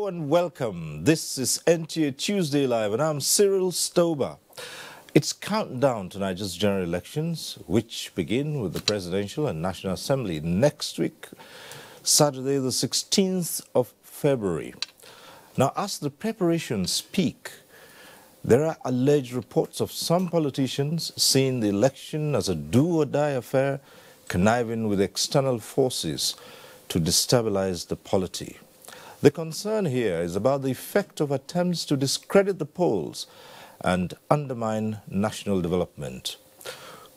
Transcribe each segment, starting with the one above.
Hello and welcome. This is NTA Tuesday Live and I'm Cyril Stober. It's countdown to Nigeria's general elections, which begin with the Presidential and National Assembly next week, Saturday the 16th of February. Now, as the preparations peak, there are alleged reports of some politicians seeing the election as a do-or-die affair, conniving with external forces to destabilize the polity. The concern here is about the effect of attempts to discredit the polls and undermine national development.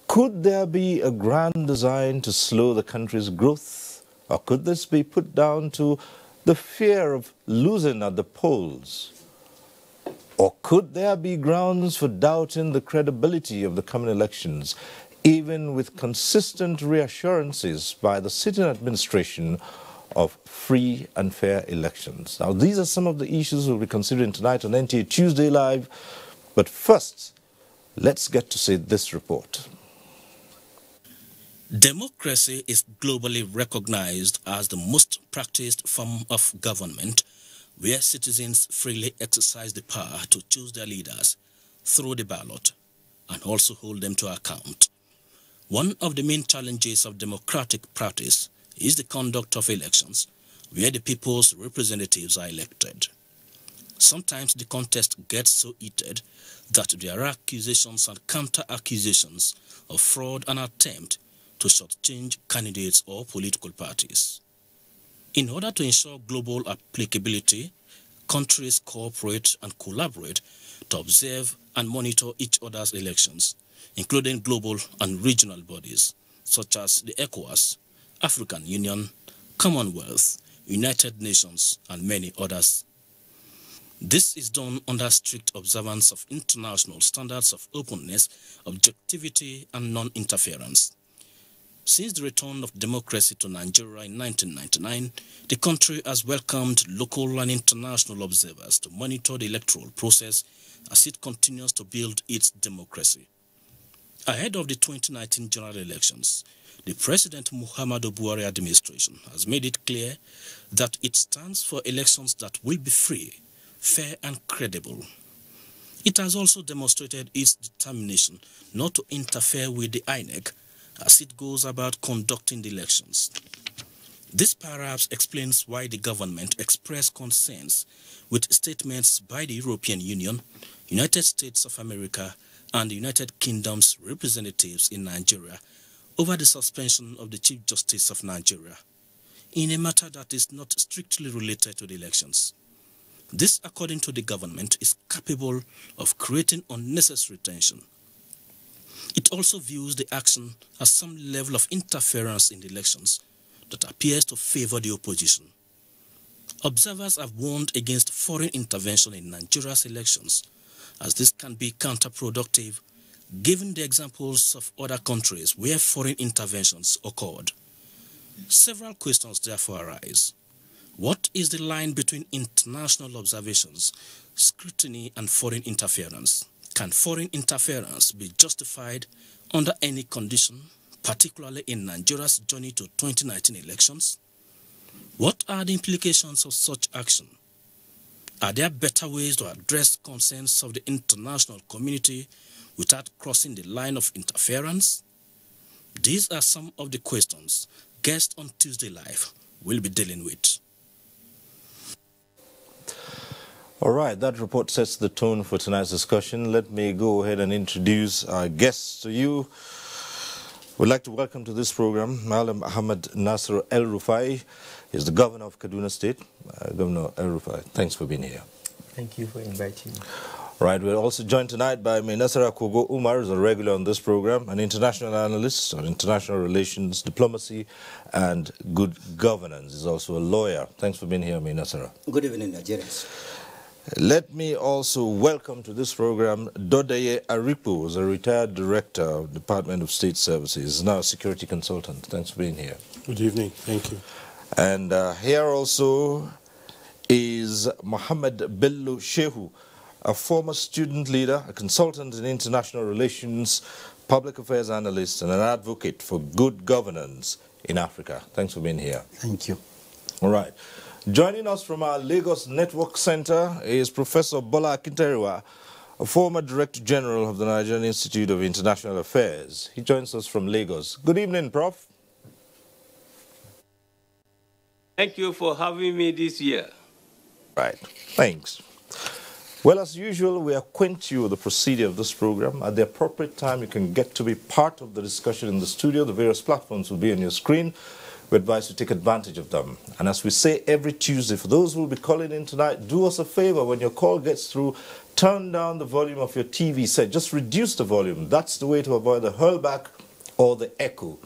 Could there be a grand design to slow the country's growth, or could this be put down to the fear of losing at the polls? Or could there be grounds for doubting the credibility of the coming elections, even with consistent reassurances by the sitting administration of free and fair elections? Now, these are some of the issues we'll be considering tonight on NTA Tuesday Live. But first, let's get to see this report. Democracy is globally recognized as the most practiced form of government, where citizens freely exercise the power to choose their leaders through the ballot and also hold them to account. One of the main challenges of democratic practice is the conduct of elections, where the people's representatives are elected. Sometimes the contest gets so heated that there are accusations and counter-accusations of fraud and attempt to shortchange candidates or political parties. In order to ensure global applicability, countries cooperate and collaborate to observe and monitor each other's elections, including global and regional bodies such as the ECOWAS, African Union, Commonwealth, United Nations, and many others. This is done under strict observance of international standards of openness, objectivity, and non-interference. Since the return of democracy to Nigeria in 1999, the country has welcomed local and international observers to monitor the electoral process as it continues to build its democracy. Ahead of the 2019 general elections, the President Muhammadu Buhari administration has made it clear that it stands for elections that will be free, fair and credible. It has also demonstrated its determination not to interfere with the INEC as it goes about conducting the elections. This perhaps explains why the government expressed concerns with statements by the European Union, United States of America, and the United Kingdom's representatives in Nigeria over the suspension of the Chief Justice of Nigeria in a matter that is not strictly related to the elections. This, according to the government, is capable of creating unnecessary tension. It also views the action as some level of interference in the elections that appears to favor the opposition. Observers have warned against foreign intervention in Nigeria's elections, as this can be counterproductive given the examples of other countries where foreign interventions occurred. Several questions therefore arise. What is the line between international observations, scrutiny, and foreign interference? Can foreign interference be justified under any condition, particularly in Nigeria's journey to 2019 elections? What are the implications of such action? Are there better ways to address concerns of the international community without crossing the line of interference? These are some of the questions guests on Tuesday Live will be dealing with. All right, that report sets the tone for tonight's discussion. Let me go ahead and introduce our guests to you. We'd like to welcome to this program Malam Ahmed Nasser El-Rufai. He's the governor of Kaduna State. Governor El-Rufai, thanks for being here. Thank you for inviting me. All right, we're also joined tonight by Nasara Kogo Umar, who's a regular on this program, an international analyst on international relations, diplomacy, and good governance. He's also a lawyer. Thanks for being here, Nasara. Good evening, Nigerians. Let me also welcome to this program Dodeye Aripo, who's a retired director of the Department of State Services. He's now a security consultant. Thanks for being here. Good evening. Thank you. And here also is Mohammed Bello Shehu, a former student leader, a consultant in international relations, public affairs analyst, and an advocate for good governance in Africa. Thanks for being here. Thank you. All right. Joining us from our Lagos Network Center is Professor Bola Akinteriwa, a former Director General of the Nigerian Institute of International Affairs. He joins us from Lagos. Good evening, Prof. Thank you for having me this year. Right, thanks. Well, as usual, we acquaint you with the procedure of this program. At the appropriate time, you can get to be part of the discussion in the studio. The various platforms will be on your screen. We advise you to take advantage of them. And as we say every Tuesday, for those who will be calling in tonight, do us a favor. When your call gets through, turn down the volume of your TV set. Just reduce the volume. That's the way to avoid the hurlback or the echo.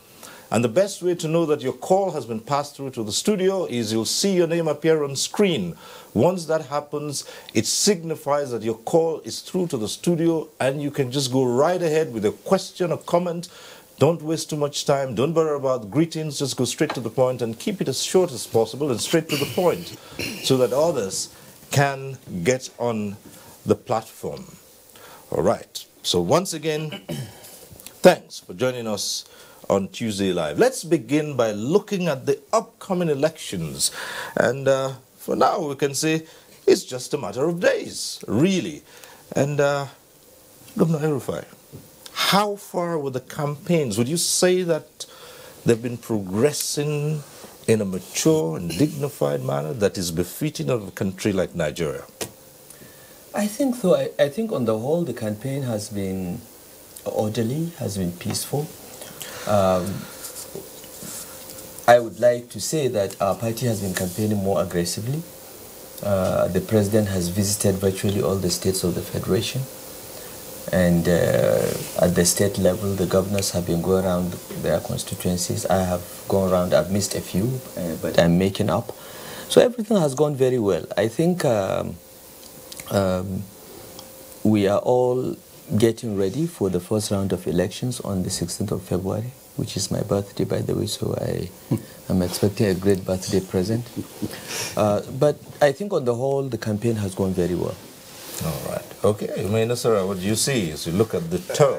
And the best way to know that your call has been passed through to the studio is you'll see your name appear on screen. Once that happens, it signifies that your call is through to the studio, and you can just go right ahead with a question or comment. Don't waste too much time. Don't bother about greetings. Just go straight to the point and keep it as short as possible and straight to the point so that others can get on the platform. All right. So once again, thanks for joining us on Tuesday Live. Let's begin by looking at the upcoming elections. And for now, we can say it's just a matter of days, really. And Governor Erufai, how far were the campaigns? Would you say that they've been progressing in a mature and dignified manner that is befitting of a country like Nigeria? I think so. I think on the whole, the campaign has been orderly, has been peaceful. I would like to say that our party has been campaigning more aggressively. The president has visited virtually all the states of the federation. And at the state level, the governors have been going around their constituencies. I have gone around, I've missed a few, but I'm making up. So everything has gone very well. I think we are all getting ready for the first round of elections on the 16th of February, which is my birthday, by the way, so I'm expecting a great birthday present. But I think on the whole, the campaign has gone very well. All right. Okay. Minister, what do you see as you look at the turf?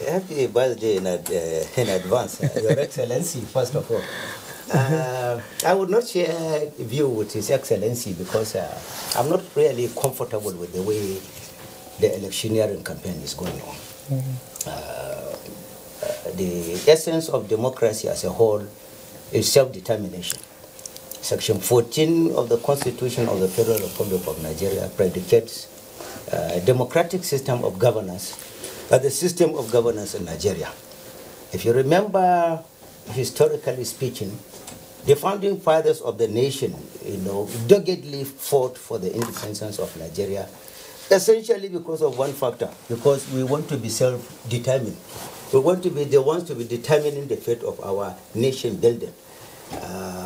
Happy birthday in advance, Your Excellency, first of all. I would not share a view with His Excellency because I'm not really comfortable with the way the electioneering campaign is going on. The essence of democracy as a whole is self-determination. Section 14 of the Constitution of the Federal Republic of Nigeria predicates a democratic system of governance, the system of governance in Nigeria. If you remember, historically speaking, the founding fathers of the nation, doggedly fought for the independence of Nigeria, essentially because of one factor, because we want to be self-determined. We want to be the ones to be determining the fate of our nation building.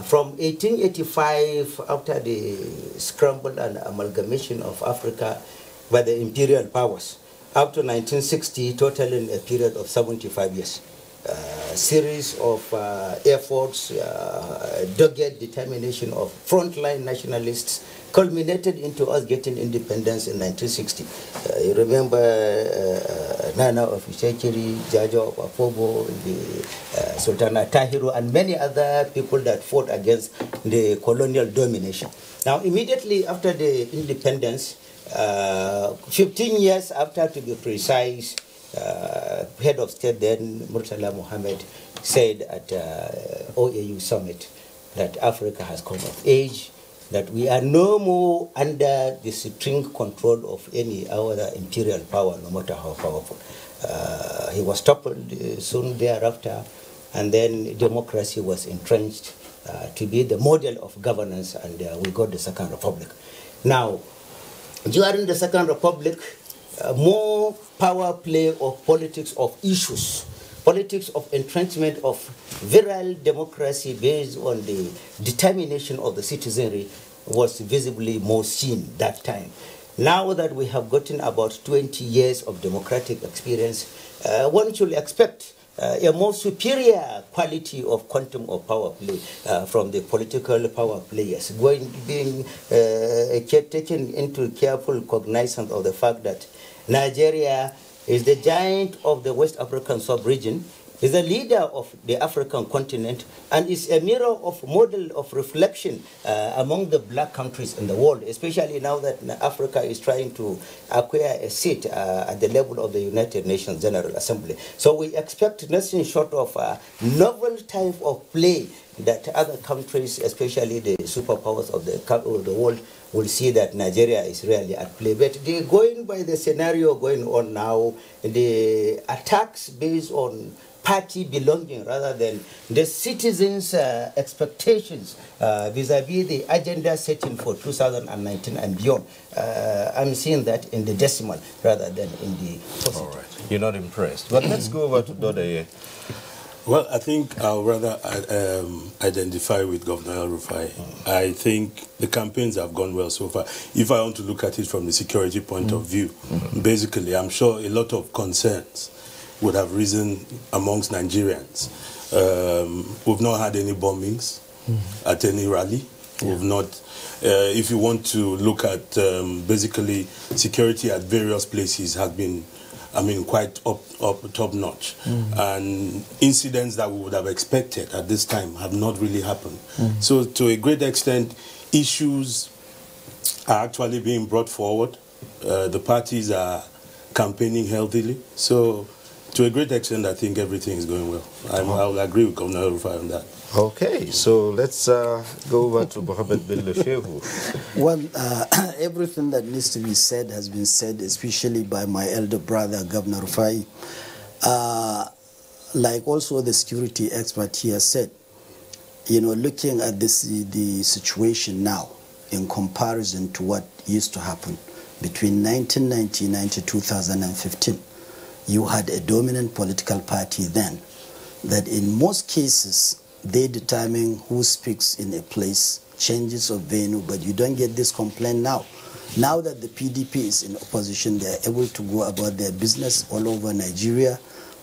From 1885, after the scramble and amalgamation of Africa by the imperial powers, up to 1960, totaling a period of 75 years. Series of efforts, dogged determination of frontline nationalists culminated into us getting independence in 1960. You remember Nana of Ishekiri, Jajo of Afobo, the Sultana Tahiru, and many other people that fought against the colonial domination. Now, immediately after the independence, 15 years after, to be precise, head of state then, Murtala Mohammed, said at OAU summit that Africa has come of age, that we are no more under the supreme control of any other imperial power, no matter how powerful. He was toppled soon thereafter, and then democracy was entrenched to be the model of governance, and we got the Second Republic. Now, during the Second Republic, more power play of politics of issues, politics of entrenchment of virile democracy based on the determination of the citizenry was visibly more seen that time. Now that we have gotten about 20 years of democratic experience, one should expect a more superior quality of quantum of power play from the political power players, being taken into careful cognizance of the fact that Nigeria is the giant of the West African sub-region, is a leader of the African continent and is a mirror of model of reflection among the black countries in the world, especially now that Africa is trying to acquire a seat at the level of the United Nations General Assembly. So we expect nothing short of a novel type of play that other countries, especially the superpowers of the world, will see that Nigeria is really at play. But going by the scenario going on now, the attacks based on party belonging rather than the citizens' expectations vis-a-vis the agenda setting for 2019 and beyond. I'm seeing that in the decimal rather than in the positive. All right. You're not impressed. But let's go over to Dode. Well, I think I'll rather identify with Governor El-Rufai. I think the campaigns have gone well so far. If I want to look at it from the security point of view, basically, I'm sure a lot of concerns would have risen amongst Nigerians. We've not had any bombings at any rally. We've not, if you want to look at basically security at various places has been, I mean, quite top notch. And incidents that we would have expected at this time have not really happened. So to a great extent, issues are actually being brought forward. The parties are campaigning healthily. So to a great extent, I think everything is going well. I will agree with Governor El-Rufai on that. Okay, so let's go over to Mohammed Bello Shehu. Well, everything that needs to be said has been said, especially by my elder brother, Governor Rufai. Like also the security expert here said, you know, looking at this, the situation now in comparison to what used to happen between 1999 to 2015, you had a dominant political party then that in most cases they determine who speaks in a place, changes of venue, but you don't get this complaint now. Now that the PDP is in opposition, they are able to go about their business all over Nigeria,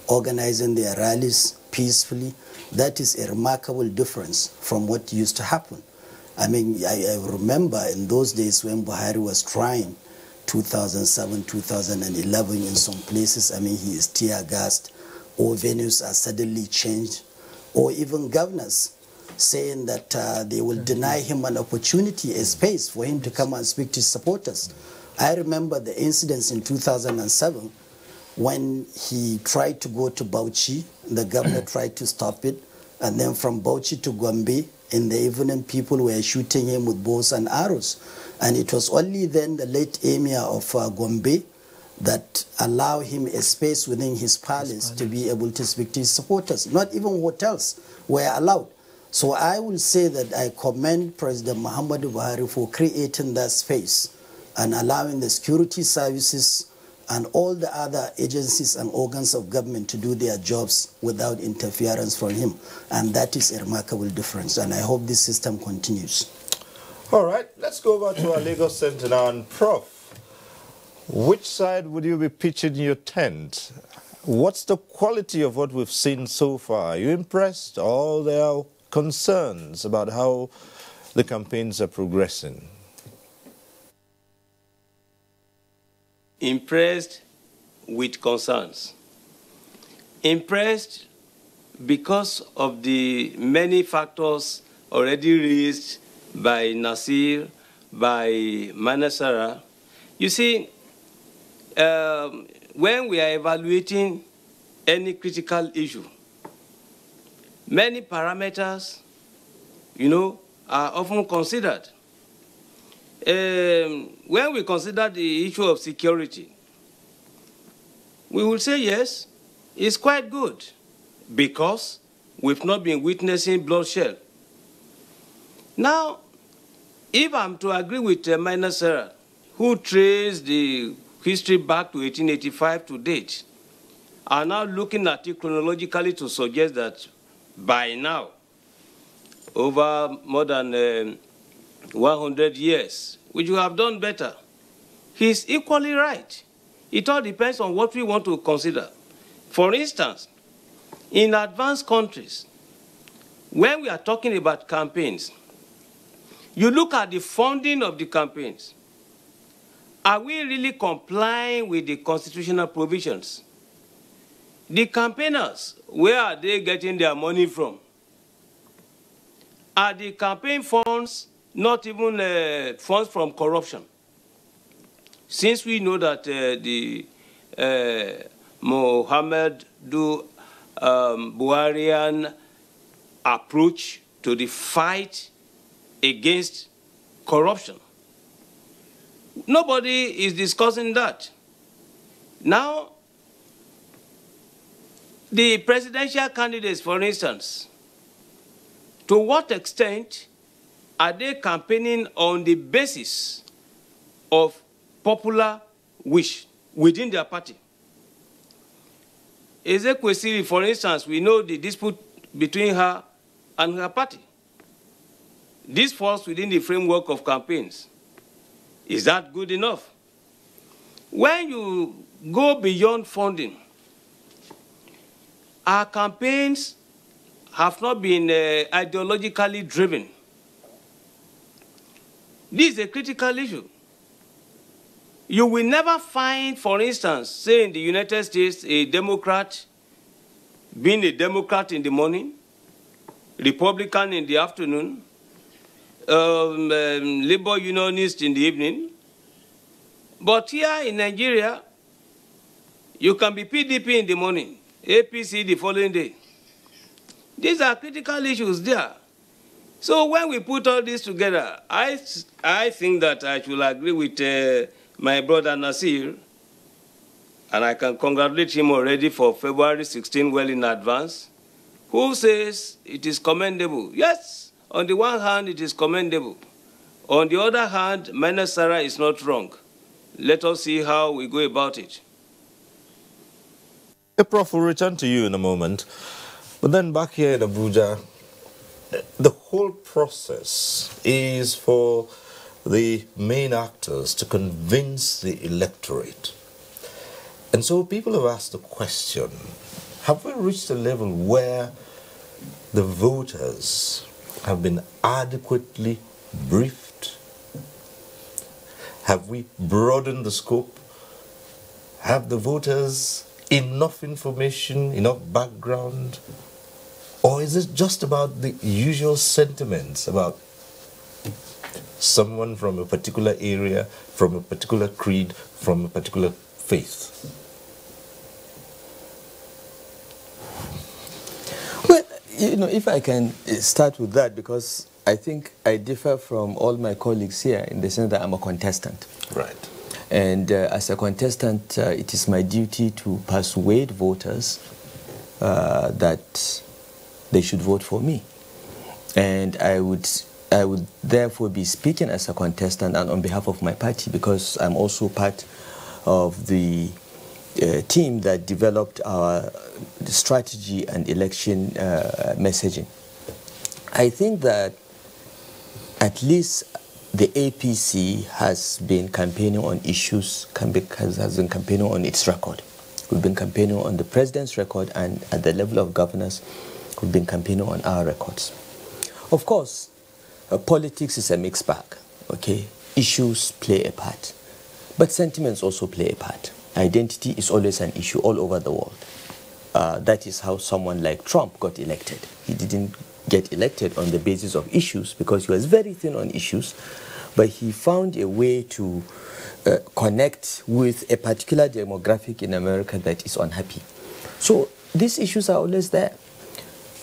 organizing their rallies peacefully. That is a remarkable difference from what used to happen. I mean, I remember in those days when Buhari was trying, 2007, 2011, in some places, I mean, he is tear-gassed, or venues are suddenly changed, or even governors saying that they will deny him an opportunity, a space for him to come and speak to his supporters. I remember the incidents in 2007 when he tried to go to Bauchi, the governor tried to stop it, and then from Bauchi to Gombe, in the evening people were shooting him with bows and arrows. And it was only then the late emir of Gombe that allowed him a space within his palace to be able to speak to his supporters. Not even hotels were allowed. So I will say that I commend President Muhammadu Buhari for creating that space and allowing the security services and all the other agencies and organs of government to do their jobs without interference from him. And that is a remarkable difference. And I hope this system continues. All right, let's go over to our Lagos Center now. And Prof, which side would you be pitching your tent? What's the quality of what we've seen so far? Are you impressed, or there are concerns about how the campaigns are progressing? Impressed with concerns. Impressed because of the many factors already raised by Nasir, by Manasara. You see, when we are evaluating any critical issue, many parameters, you know, are often considered. When we consider the issue of security, we will say yes, it's quite good because we've not been witnessing bloodshed. Now, if I'm to agree with Minor Sarah, who traced the history back to 1885 to date, are now looking at it chronologically to suggest that by now, over more than 100 years, which you have done better, he's equally right. It all depends on what we want to consider. For instance, in advanced countries, when we are talking about campaigns, you look at the funding of the campaigns. Are we really complying with the constitutional provisions? the campaigners, where are they getting their money from? Are the campaign funds not even funds from corruption? Since we know that the Mohammed Buharian approach to the fight against corruption, nobody is discussing that. Now, the presidential candidates, for instance, to what extent are they campaigning on the basis of popular wish within their party? Ezekwesili, for instance, we know the dispute between her and her party. This falls within the framework of campaigns. Is that good enough? When you go beyond funding, our campaigns have not been ideologically driven. This is a critical issue. You will never find, for instance, say in the United States, a Democrat being a Democrat in the morning, Republican in the afternoon, labor unionist in the evening. But here in Nigeria, you can be PDP in the morning, APC the following day. These are critical issues there. So when we put all this together, I think that I should agree with my brother Nasir, and I can congratulate him already for February 16 well in advance, who says it is commendable. Yes, on the one hand, it is commendable. On the other hand, Menes Sarah is not wrong. Let us see how we go about it. Prof, we'll return to you in a moment. But then back here in Abuja, the whole process is for the main actors to convince the electorate. And so people have asked the question, have we reached a level where the voters have been adequately briefed? Have we broadened the scope? Have the voters enough information, enough background? Or is it just about the usual sentiments about someone from a particular area, from a particular creed, from a particular faith? Well, you know, if I can start with that, because I think I differ from all my colleagues here in the sense that I'm a contestant. Right. And as a contestant, it is my duty to persuade voters that they should vote for me. And I would therefore be speaking as a contestant and on behalf of my party, because I'm also part of the team that developed our strategy and election messaging. I think that at least the APC has been campaigning on issues, has been campaigning on its record. We've been campaigning on the president's record, and at the level of governors, we've been campaigning on our records. Of course, politics is a mixed bag, okay? Issues play a part, but sentiments also play a part. Identity is always an issue all over the world. That is how someone like Trump got elected. He didn't get elected on the basis of issues because he was very thin on issues, but he found a way to connect with a particular demographic in America that is unhappy. So these issues are always there.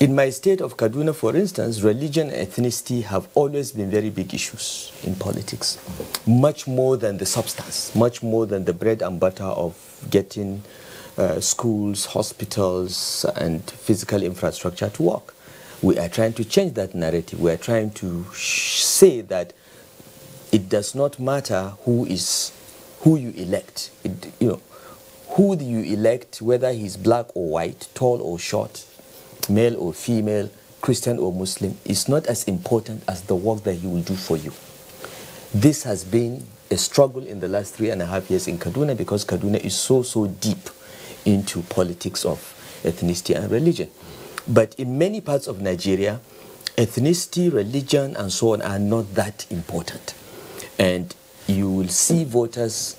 In my state of Kaduna, for instance, religion and ethnicity have always been very big issues in politics, much more than the substance, much more than the bread and butter of getting schools, hospitals, and physical infrastructure to work. We are trying to change that narrative. We are trying to say that it does not matter who you elect. Who you elect, whether he's black or white, tall or short, male or female, Christian or Muslim, is not as important as the work that he will do for you. This has been a struggle in the last 3.5 years in Kaduna, because Kaduna is so deep into politics of ethnicity and religion. But in many parts of Nigeria, ethnicity, religion, and so on are not that important. And you will see voters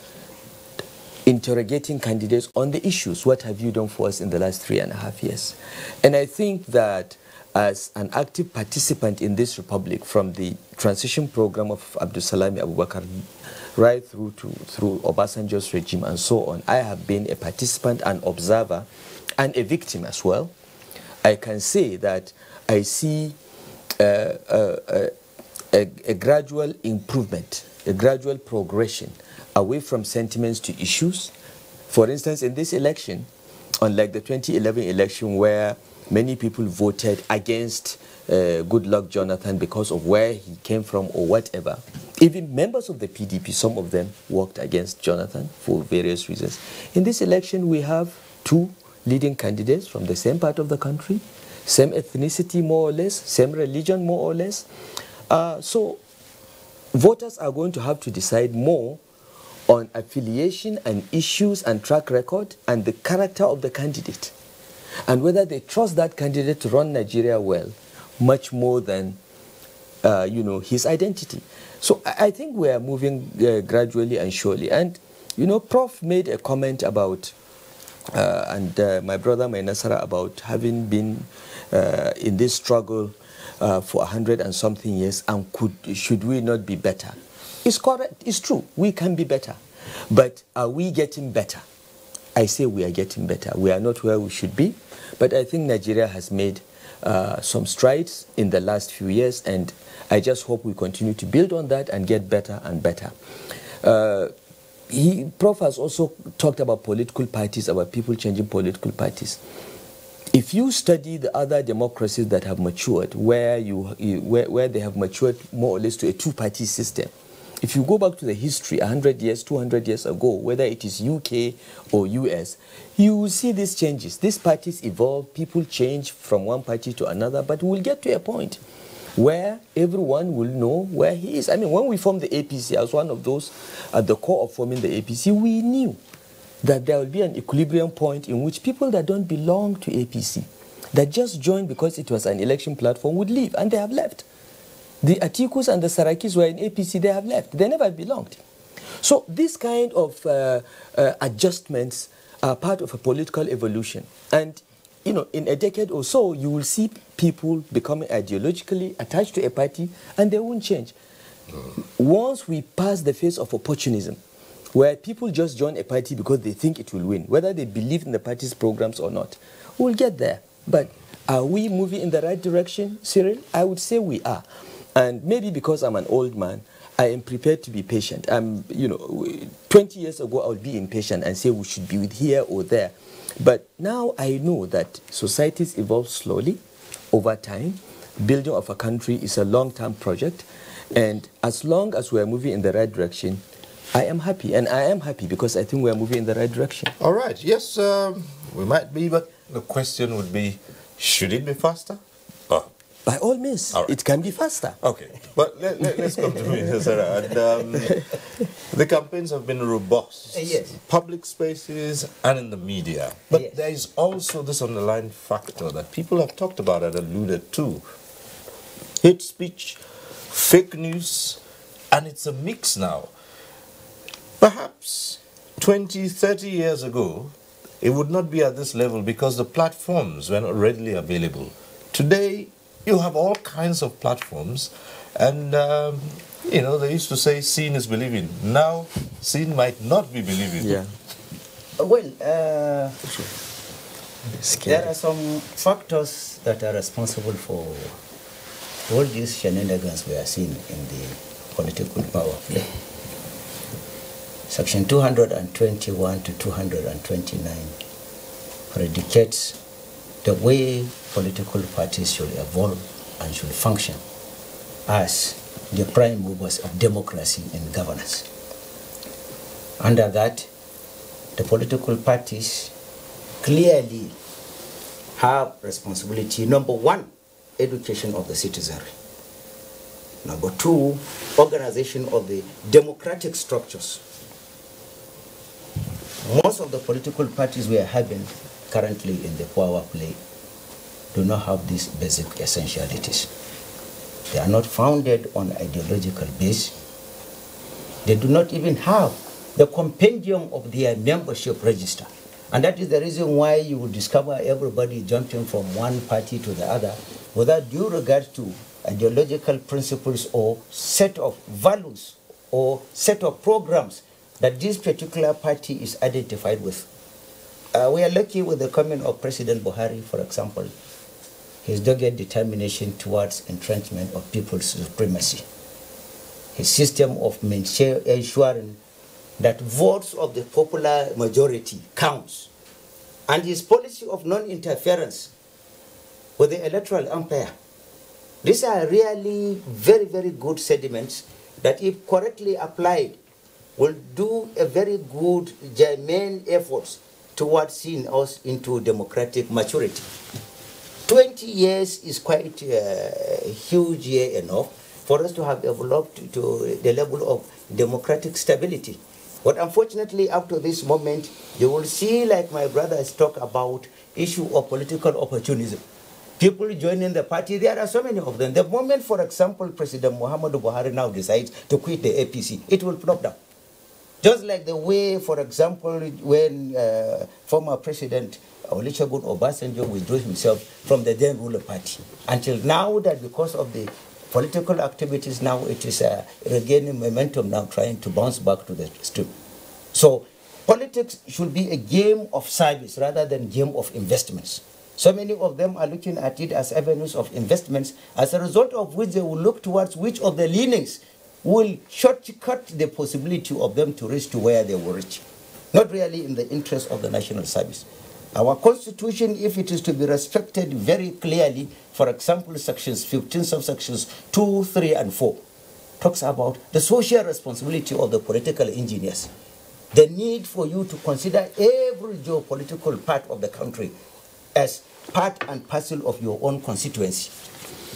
interrogating candidates on the issues. What have you done for us in the last 3.5 years? And I think that as an active participant in this republic, from the transition program of Abdulsalami Abubakar right through Obasanjo's regime and so on, I have been a participant and observer and a victim as well. I can say that I see a gradual improvement, a gradual progression away from sentiments to issues. For instance, in this election, unlike the 2011 election where many people voted against Goodluck Jonathan because of where he came from or whatever, even members of the PDP, some of them worked against Jonathan for various reasons. In this election, we have two leading candidates from the same part of the country, same ethnicity more or less, same religion more or less. So voters are going to have to decide more on affiliation and issues and track record and the character of the candidate, and whether they trust that candidate to run Nigeria well, much more than his identity. So I think we are moving gradually and surely. And Prof made a comment about and my brother Mainasara about having been in this struggle for 100 and something years, and should we not be better? It's correct, it's true, we can be better. But are we getting better? I say we are getting better. We are not where we should be, but I think Nigeria has made some strides in the last few years, and I just hope we continue to build on that and get better and better. Prof has also talked about political parties, about people changing political parties. If you study the other democracies that have matured, where they have matured more or less to a two-party system, if you go back to the history 100 years, 200 years ago, whether it is UK or US, you will see these changes. These parties evolve, people change from one party to another, but we'll get to a point where everyone will know where he is. I mean, when we formed the APC, I was one of those at the core of forming the APC, we knew that there will be an equilibrium point in which people that don't belong to APC, that just joined because it was an election platform, would leave, and they have left. The Atikus and the Sarakis were in APC, they have left. They never belonged. So this kind of adjustments are part of a political evolution. And, in a decade or so, you will see people becoming ideologically attached to a party, and they won't change. Once we pass the phase of opportunism, where people just join a party because they think it will win, whether they believe in the party's programs or not, we'll get there. But are we moving in the right direction, Cyril? I would say we are. And maybe because I'm an old man, I am prepared to be patient. 20 years ago, I would be impatient and say we should be here or there. But now I know that societies evolve slowly over time. Building of a country is a long-term project. And as long as we're moving in the right direction, I am happy. And I am happy because I think we're moving in the right direction. All right. Yes, we might be, but the question would be, should it be faster? By all means, it can be faster. Okay, but let's come to Sarah. And the campaigns have been robust. Yes. Public spaces and in the media. But Yes. there is also this underlying factor that people have talked about and alluded to. Hate speech, fake news, and it's a mix now. Perhaps 20, 30 years ago, it would not be at this level because the platforms were not readily available. Today, you have all kinds of platforms, and they used to say seeing is believing. Now, seeing might not be believing. Yeah. Well, there are some factors that are responsible for all these shenanigans we are seeing in the political power play. Section 221 to 229 predicates the way political parties should evolve and should function as the prime movers of democracy and governance. Under that, the political parties clearly have responsibility. Number one, education of the citizenry. Number two, organization of the democratic structures. Most of the political parties we are having currently in the power play do not have these basic essentialities. They are not founded on ideological base. They do not even have the compendium of their membership register. And that is the reason why you will discover everybody jumping from one party to the other without due regard to ideological principles or set of values or set of programs that this particular party is identified with. We are lucky with the coming of President Buhari, for example, his dogged determination towards entrenchment of people's supremacy, his system of ensuring that votes of the popular majority counts, and his policy of non-interference with the electoral umpire. These are really very, very good sediments that, if correctly applied, will do a very good germane efforts towards seeing us into democratic maturity. 20 years is quite a huge year enough for us to have developed to the level of democratic stability. But unfortunately, up to this moment, you will see, like my brothers talk about, issue of political opportunism. People joining the party, there are so many of them. The moment, for example, President Muhammadu Buhari now decides to quit the APC, it will flop down. Just like the way, for example, when former President Olusegun Obasanjo withdrew himself from the then ruling party. Until now, that because of the political activities, now it is regaining momentum, now trying to bounce back to the stream. So politics should be a game of service rather than game of investments. So many of them are looking at it as avenues of investments, as a result of which they will look towards which of the leanings will shortcut the possibility of them to reach to where they will reach, not really in the interest of the national service. Our constitution, if it is to be respected very clearly, for example, sections 15, subsections 2, 3, and 4, talks about the social responsibility of the political engineers, the need for you to consider every geopolitical part of the country as part and parcel of your own constituency.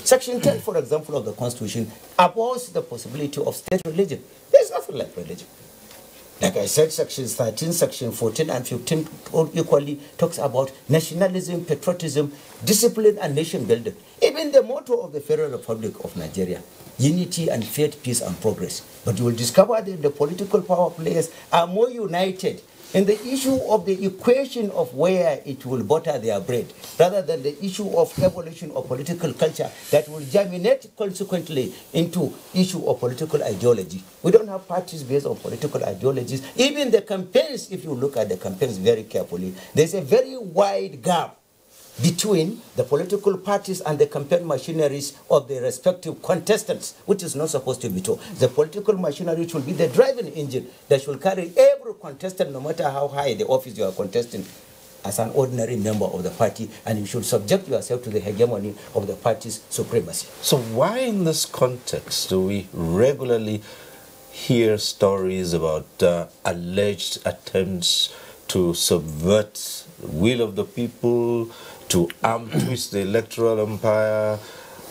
Section 10, for example, of the Constitution abhors the possibility of state religion. There's nothing like religion. Like I said, sections 13, section 14, and 15 all equally talks about nationalism, patriotism, discipline, and nation building. Even the motto of the Federal Republic of Nigeria, unity and faith, peace and progress. But you will discover that the political power players are more united in the issue of the equation of where it will butter their bread, rather than the issue of evolution of political culture that will germinate consequently into issue of political ideology. We don't have parties based on political ideologies. Even the campaigns, if you look at the campaigns very carefully, there's a very wide gap between the political parties and the campaign machineries of the respective contestants, which is not supposed to be so. The political machinery should be the driving engine that should carry every contestant, no matter how high the office you are contesting, as an ordinary member of the party, and you should subject yourself to the hegemony of the party's supremacy. So why in this context do we regularly hear stories about alleged attempts to subvert the will of the people, to twist the electoral umpire,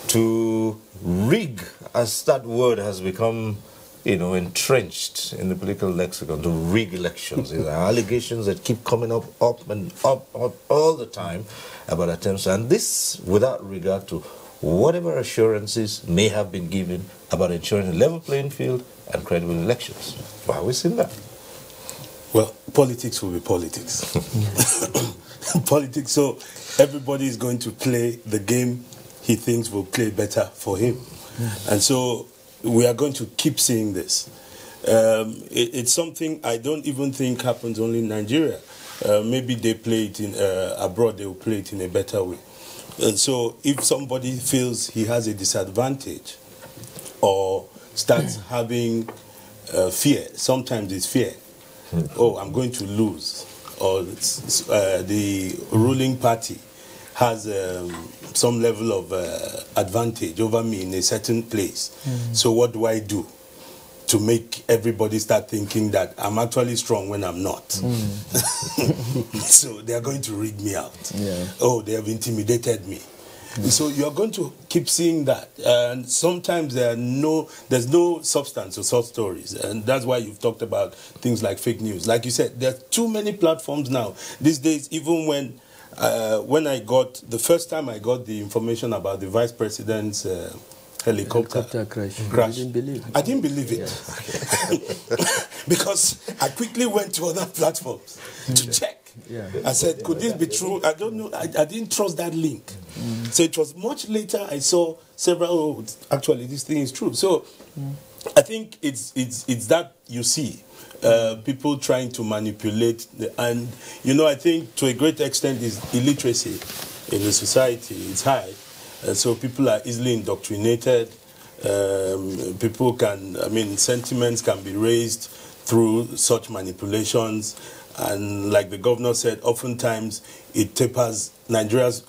to rig, as that word has become, entrenched in the political lexicon, to rig elections? These are allegations that keep coming up all the time about attempts, and this without regard to whatever assurances may have been given about ensuring a level playing field and credible elections. Why have we seen that? Well, politics will be politics. Politics, so everybody is going to play the game he thinks will play better for him. And so we are going to keep seeing this. It's something I don't even think happens only in Nigeria. Maybe they play it in abroad, they will play it in a better way. And so if somebody feels he has a disadvantage or starts having fear, sometimes it's fear. Oh, I'm going to lose. Or the ruling party has some level of advantage over me in a certain place. So what do I do to make everybody start thinking that I'm actually strong when I'm not? So they are going to rig me out. Oh, they have intimidated me. So you're going to keep seeing that, and sometimes there's no substance to such stories, and that's why you've talked about things like fake news. Like you said, there are too many platforms now these days. Even when the first time I got the information about the vice president's helicopter crash. crash. You didn't believe it? I didn't believe it. Because I quickly went to other platforms to check. Yeah. I said, could this be true? I don't know. I didn't trust that link. So it was much later I saw several, oh, actually this thing is true. So I think it's that you see. People trying to manipulate, and I think to a great extent is illiteracy in the society. It's high, so people are easily indoctrinated. People sentiments can be raised through such manipulations, and like the governor said, oftentimes it tapers. Nigeria's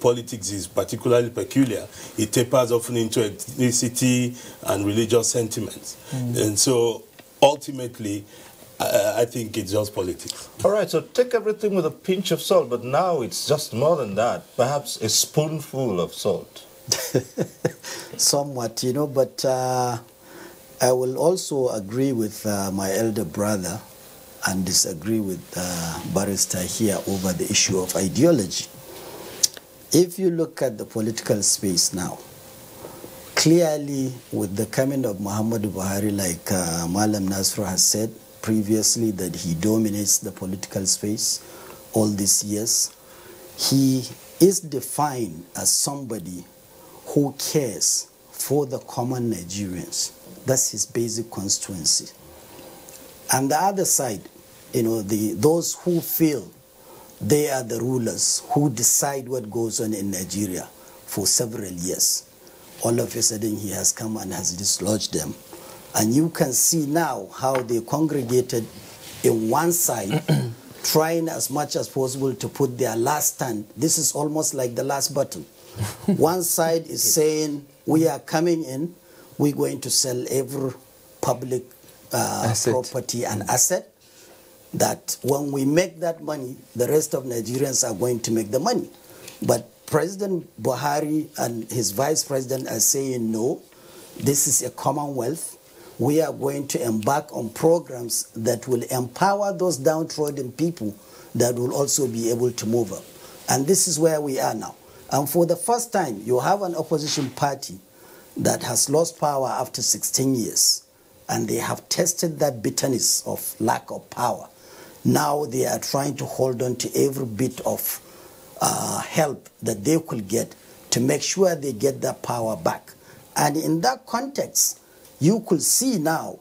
politics is particularly peculiar. It tapers often into ethnicity and religious sentiments, and so ultimately, I think it's just politics. All right, so take everything with a pinch of salt, but now it's just more than that. Perhaps a spoonful of salt. Somewhat, but I will also agree with my elder brother and disagree with Barrister here over the issue of ideology. If you look at the political space now, clearly with the coming of Muhammadu Buhari, like Malam Nasru has said previously, that he dominates the political space all these years, he is defined as somebody who cares for the common Nigerians. That's his basic constituency. And the other side, those who feel they are the rulers who decide what goes on in Nigeria for several years. All of a sudden he has come and has dislodged them. And you can see now how they congregated in one side, trying as much as possible to put their last stand. This is almost like the last button. One side is saying, we are coming in, we're going to sell every public property and asset, that when we make that money, the rest of Nigerians are going to make the money. But President Buhari and his vice president are saying, no, this is a commonwealth. We are going to embark on programs that will empower those downtrodden people that will also be able to move up. And this is where we are now. And for the first time, you have an opposition party that has lost power after 16 years. And they have tested that bitterness of lack of power. Now they are trying to hold on to every bit of help that they could get to make sure they get that power back. And in that context, you could see now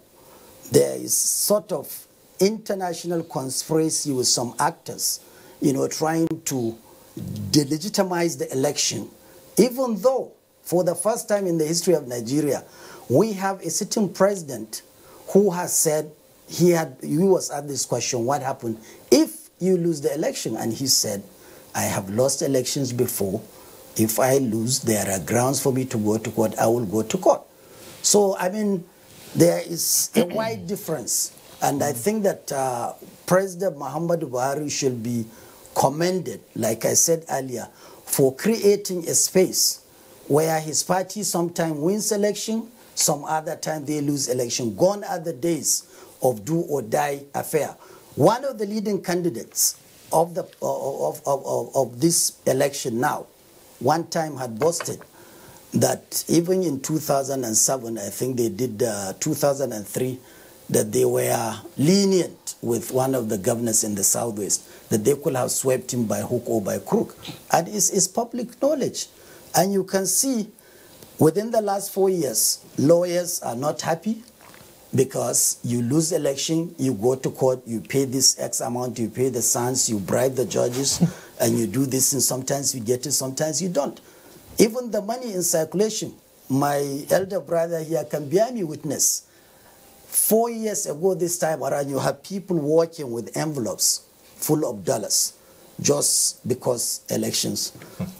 there is sort of international conspiracy with some actors, trying to delegitimize the election, even though for the first time in the history of Nigeria, we have a sitting president who has said, he was asked this question, what happened if you lose the election? And he said, I have lost elections before. If I lose, there are grounds for me to go to court. I will go to court. So, there is a wide difference. And I think that President Muhammadu Buhari should be commended, like I said earlier, for creating a space where his party sometimes wins election, some other time they lose election. Gone are the days of do or die affair. One of the leading candidates of this election now, one time had boasted that even in 2007, I think they did 2003, that they were lenient with one of the governors in the Southwest, that they could have swept him by hook or by crook. And it's public knowledge. And you can see within the last 4 years, lawyers are not happy because you lose election, you go to court, you pay this X amount, you pay the sons, you bribe the judges, and you do this, and sometimes you get it, sometimes you don't. Even the money in circulation, my elder brother here can bear me witness. 4 years ago this time around, you have people walking with envelopes full of dollars just because elections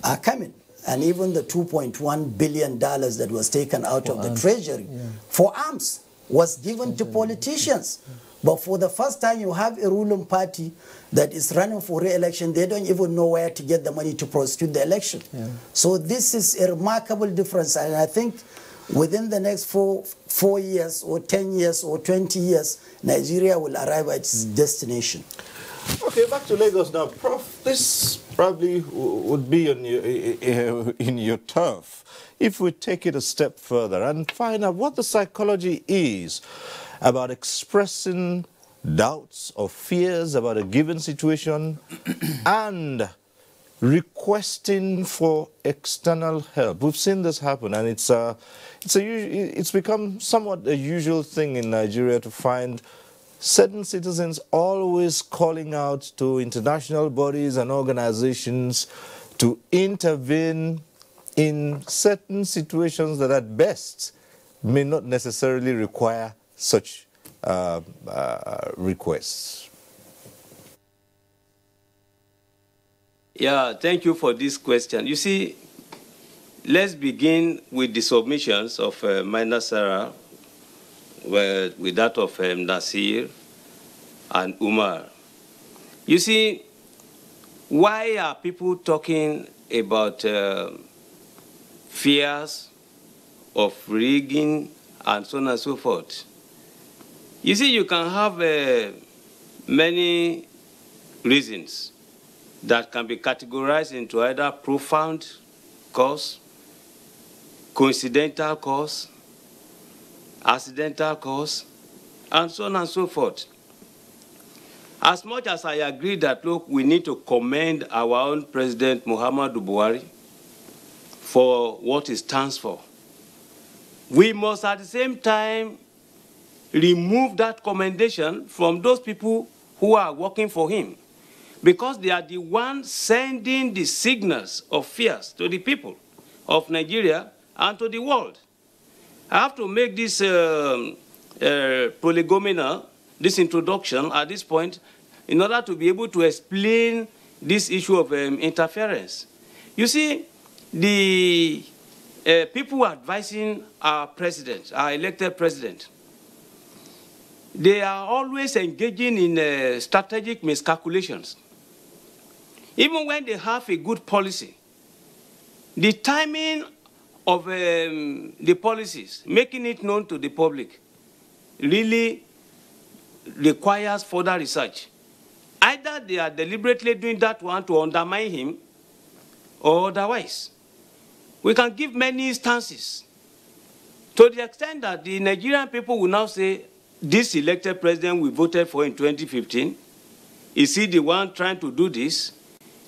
are coming. And even the $2.1 billion that was taken out of the treasury for arms was given to politicians. But for the first time, you have a ruling party that is running for re-election. They don't even know where to get the money to prosecute the election. So this is a remarkable difference. And I think within the next 4 years or 10 years or 20 years, Nigeria will arrive at its destination. Okay, back to Lagos now. Prof, this probably would be on in your turf if we take it a step further and find out what the psychology is about expressing doubts or fears about a given situation and requesting for external help. We've seen this happen, and it's become somewhat a usual thing in Nigeria to find certain citizens always calling out to international bodies and organizations to intervene in certain situations that at best may not necessarily require such requests. Yeah, thank you for this question. You see, let's begin with the submissions of Minor Sarah, with that of Nasir and Umar. You see, why are people talking about fears of rigging and so on and so forth? You see, you can have many reasons that can be categorized into either profound cause, coincidental cause, accidental cause, and so on and so forth. As much as I agree that, look, we need to commend our own President Muhammadu Buhari for what he stands for, we must at the same time remove that commendation from those people who are working for him, because they are the ones sending the signals of fears to the people of Nigeria and to the world. I have to make this prolegomena, this introduction at this point, in order to be able to explain this issue of interference. You see, the people advising our president, our elected president, they are always engaging in strategic miscalculations. Even when they have a good policy, the timing of the policies, making it known to the public, really requires further research. Either they are deliberately doing that one to undermine him, or otherwise. We can give many instances, to the extent that the Nigerian people will now say, this elected president we voted for in 2015, is he the one trying to do this?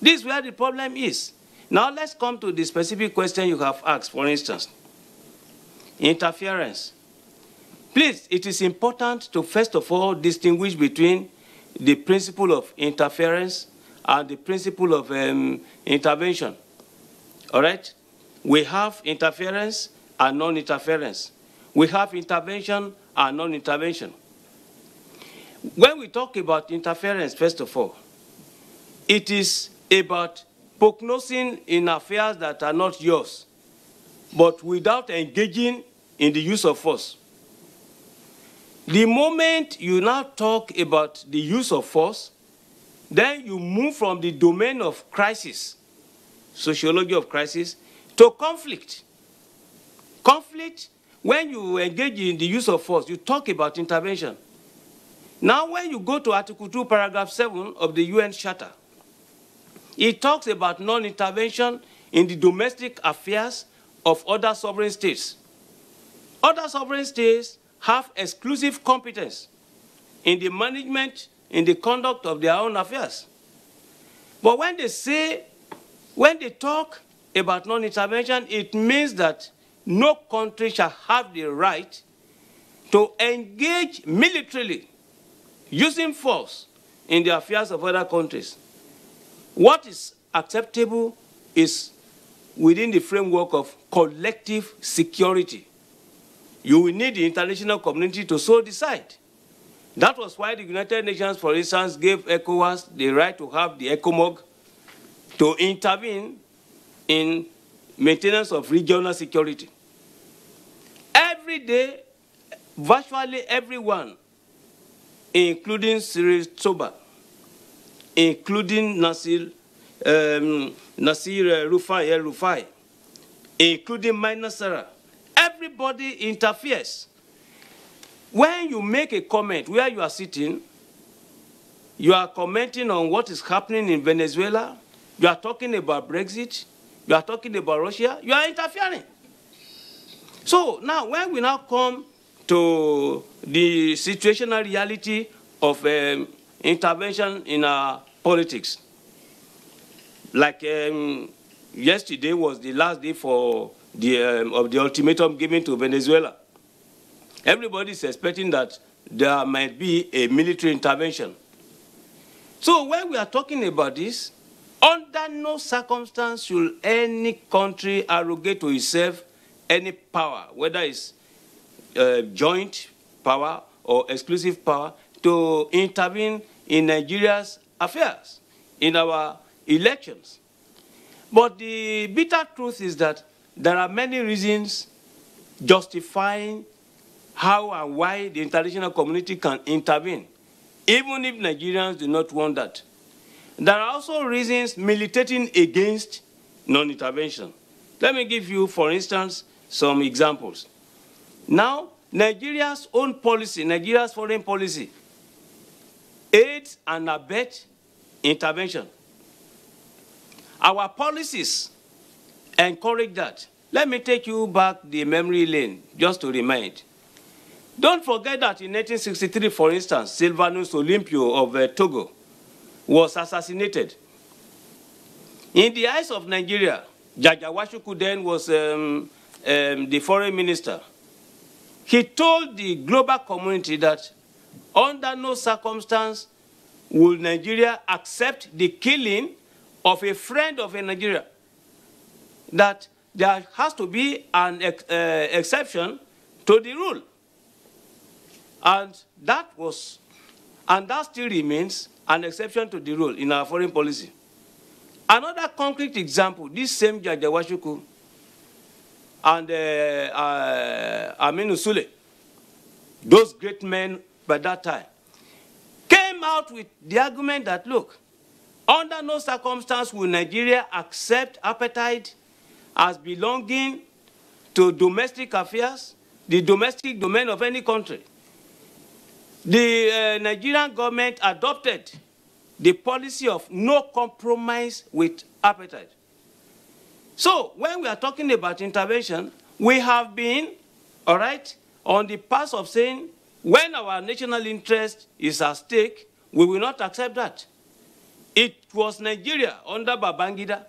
This is where the problem is. Now let's come to the specific question you have asked, for instance. Interference. Please, it is important to first of all distinguish between the principle of interference and the principle of intervention. All right? We have interference and non-interference. We have intervention and non-intervention. When we talk about interference, first of all, it is about prognosing in affairs that are not yours, but without engaging in the use of force. The moment you now talk about the use of force, then you move from the domain of crisis, sociology of crisis, to conflict. Conflict, when you engage in the use of force, you talk about intervention. Now, when you go to Article 2, Paragraph 7 of the UN Charter, it talks about non-intervention in the domestic affairs of other sovereign states. Other sovereign states have exclusive competence in the management, in the conduct of their own affairs. But when they talk about non-intervention, it means that no country shall have the right to engage militarily, using force in the affairs of other countries. What is acceptable is within the framework of collective security. You will need the international community to so decide. That was why the United Nations, for instance, gave ECOWAS the right to have the ECOMOG to intervene in maintenance of regional security. Every day, virtually everyone, including Cyril Stoba, including Nasir Rufai, including Minor Sarah, everybody interferes. When you make a comment where you are sitting, You are commenting on what is happening in Venezuela. You are talking about Brexit. You are talking about Russia. You are interfering. So now, when we now come to the situational reality of intervention in our politics, like yesterday was the last day for the ultimatum given to Venezuela. Everybody is expecting that there might be a military intervention. So when we are talking about this, under no circumstance should any country arrogate to itself any power, whether it's joint power or exclusive power, to intervene in Nigeria's affairs, in our elections. But the bitter truth is that there are many reasons justifying how and why the international community can intervene, even if Nigerians do not want that. There are also reasons militating against non-intervention. Let me give you, for instance, some examples. Now, Nigeria's own policy, Nigeria's foreign policy, aids and abets intervention. Our policies encourage that. Let me take you back the memory lane, just to remind. Don't forget that in 1963, for instance, Sylvanus Olympio of Togo was assassinated. In the eyes of Nigeria, Jaja Washuku then was the foreign minister. He told the global community that under no circumstance will Nigeria accept the killing of a friend of a Nigeria, that there has to be an exception to the rule. And that still remains an exception to the rule in our foreign policy. Another concrete example, this same Jaja Washuku and Aminu Sule, those great men by that time, came out with the argument that, look, under no circumstance will Nigeria accept apartheid as belonging to domestic affairs, the domestic domain of any country. The Nigerian government adopted the policy of no compromise with apartheid. So when we are talking about intervention, we have been, all right, on the path of saying when our national interest is at stake, we will not accept that. It was Nigeria under Babangida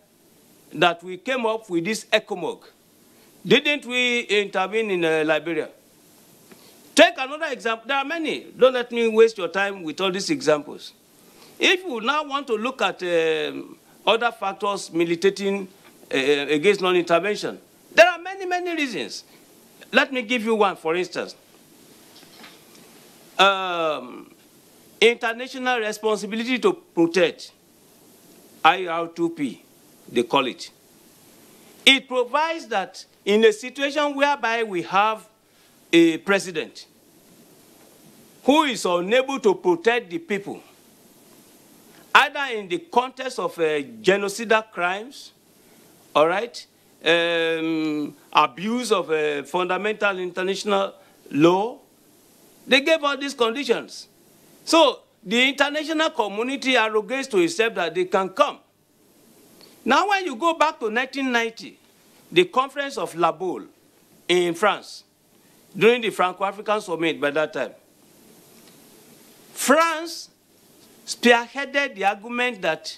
that we came up with this ECOMOG. Didn't we intervene in Liberia? Take another example. There are many. Don't let me waste your time with all these examples. If you now want to look at other factors militating against non-intervention, there are many, many reasons. Let me give you one, for instance. International responsibility to protect, IR2P, they call it. It provides that in a situation whereby we have a president who is unable to protect the people, either in the context of genocidal crimes, all right, abuse of fundamental international law, they gave all these conditions. So the international community arrogates to itself that they can come. Now when you go back to 1990, the conference of La Baule in France, during the Franco-African Summit by that time, France spearheaded the argument that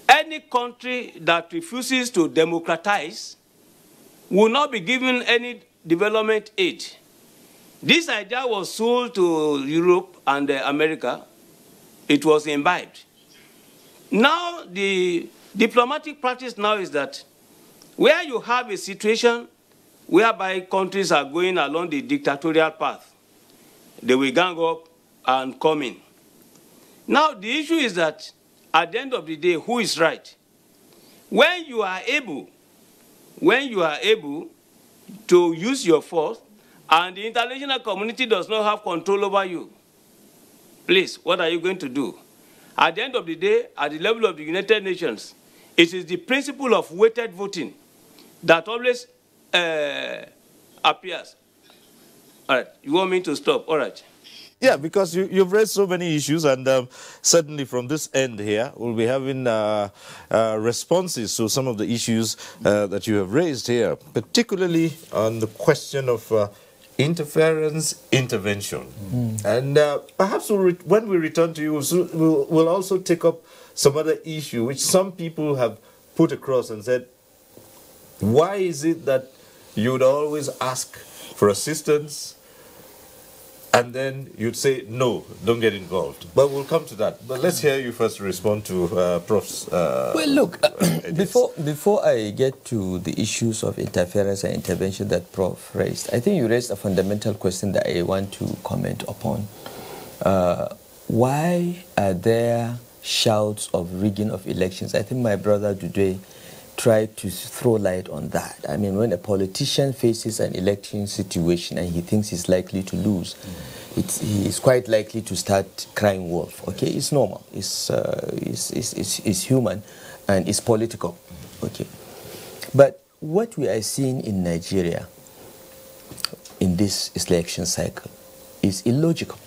any country that refuses to democratize will not be given any development aid. This idea was sold to Europe and America. It was imbibed. Now the diplomatic practice now is that where you have a situation whereby countries are going along the dictatorial path, they will gang up and come in. Now the issue is that at the end of the day, who is right? When you are able to use your force and the international community does not have control over you, please, what are you going to do? At the end of the day, at the level of the United Nations, it is the principle of weighted voting that always appears. All right, you want me to stop? All right. Yeah, because you've raised so many issues, and certainly from this end here, we'll be having responses to some of the issues that you have raised here, particularly on the question of interference, intervention. And perhaps when we return to you, we'll also take up some other issue which some people have put across and said, why is it that you would always ask for assistance and then you'd say, no, don't get involved? But we'll come to that. But let's hear you first respond to Prof's well, look, before I get to the issues of interference and intervention that Prof raised, I think you raised a fundamental question that I want to comment upon. Why are there shouts of rigging of elections? I think my brother today tried to throw light on that. I mean, when a politician faces an election situation and he thinks he's likely to lose, he is quite likely to start crying wolf. Okay, it's normal. It's human, and it's political. Okay, but what we are seeing in Nigeria in this election cycle is illogical,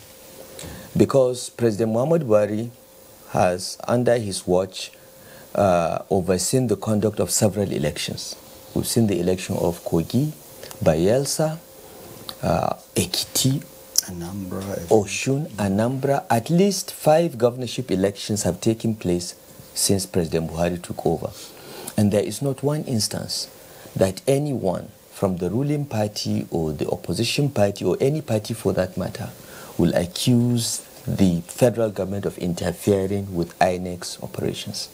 because President Muhammad Buhari has, under his watch, overseen the conduct of several elections. We've seen the election of Kogi, Bayelsa, Ekiti, Oshun, Anambra. At least 5 governorship elections have taken place since President Buhari took over. And there is not one instance that anyone from the ruling party or the opposition party or any party for that matter will accuse the federal government of interfering with INEC's operations.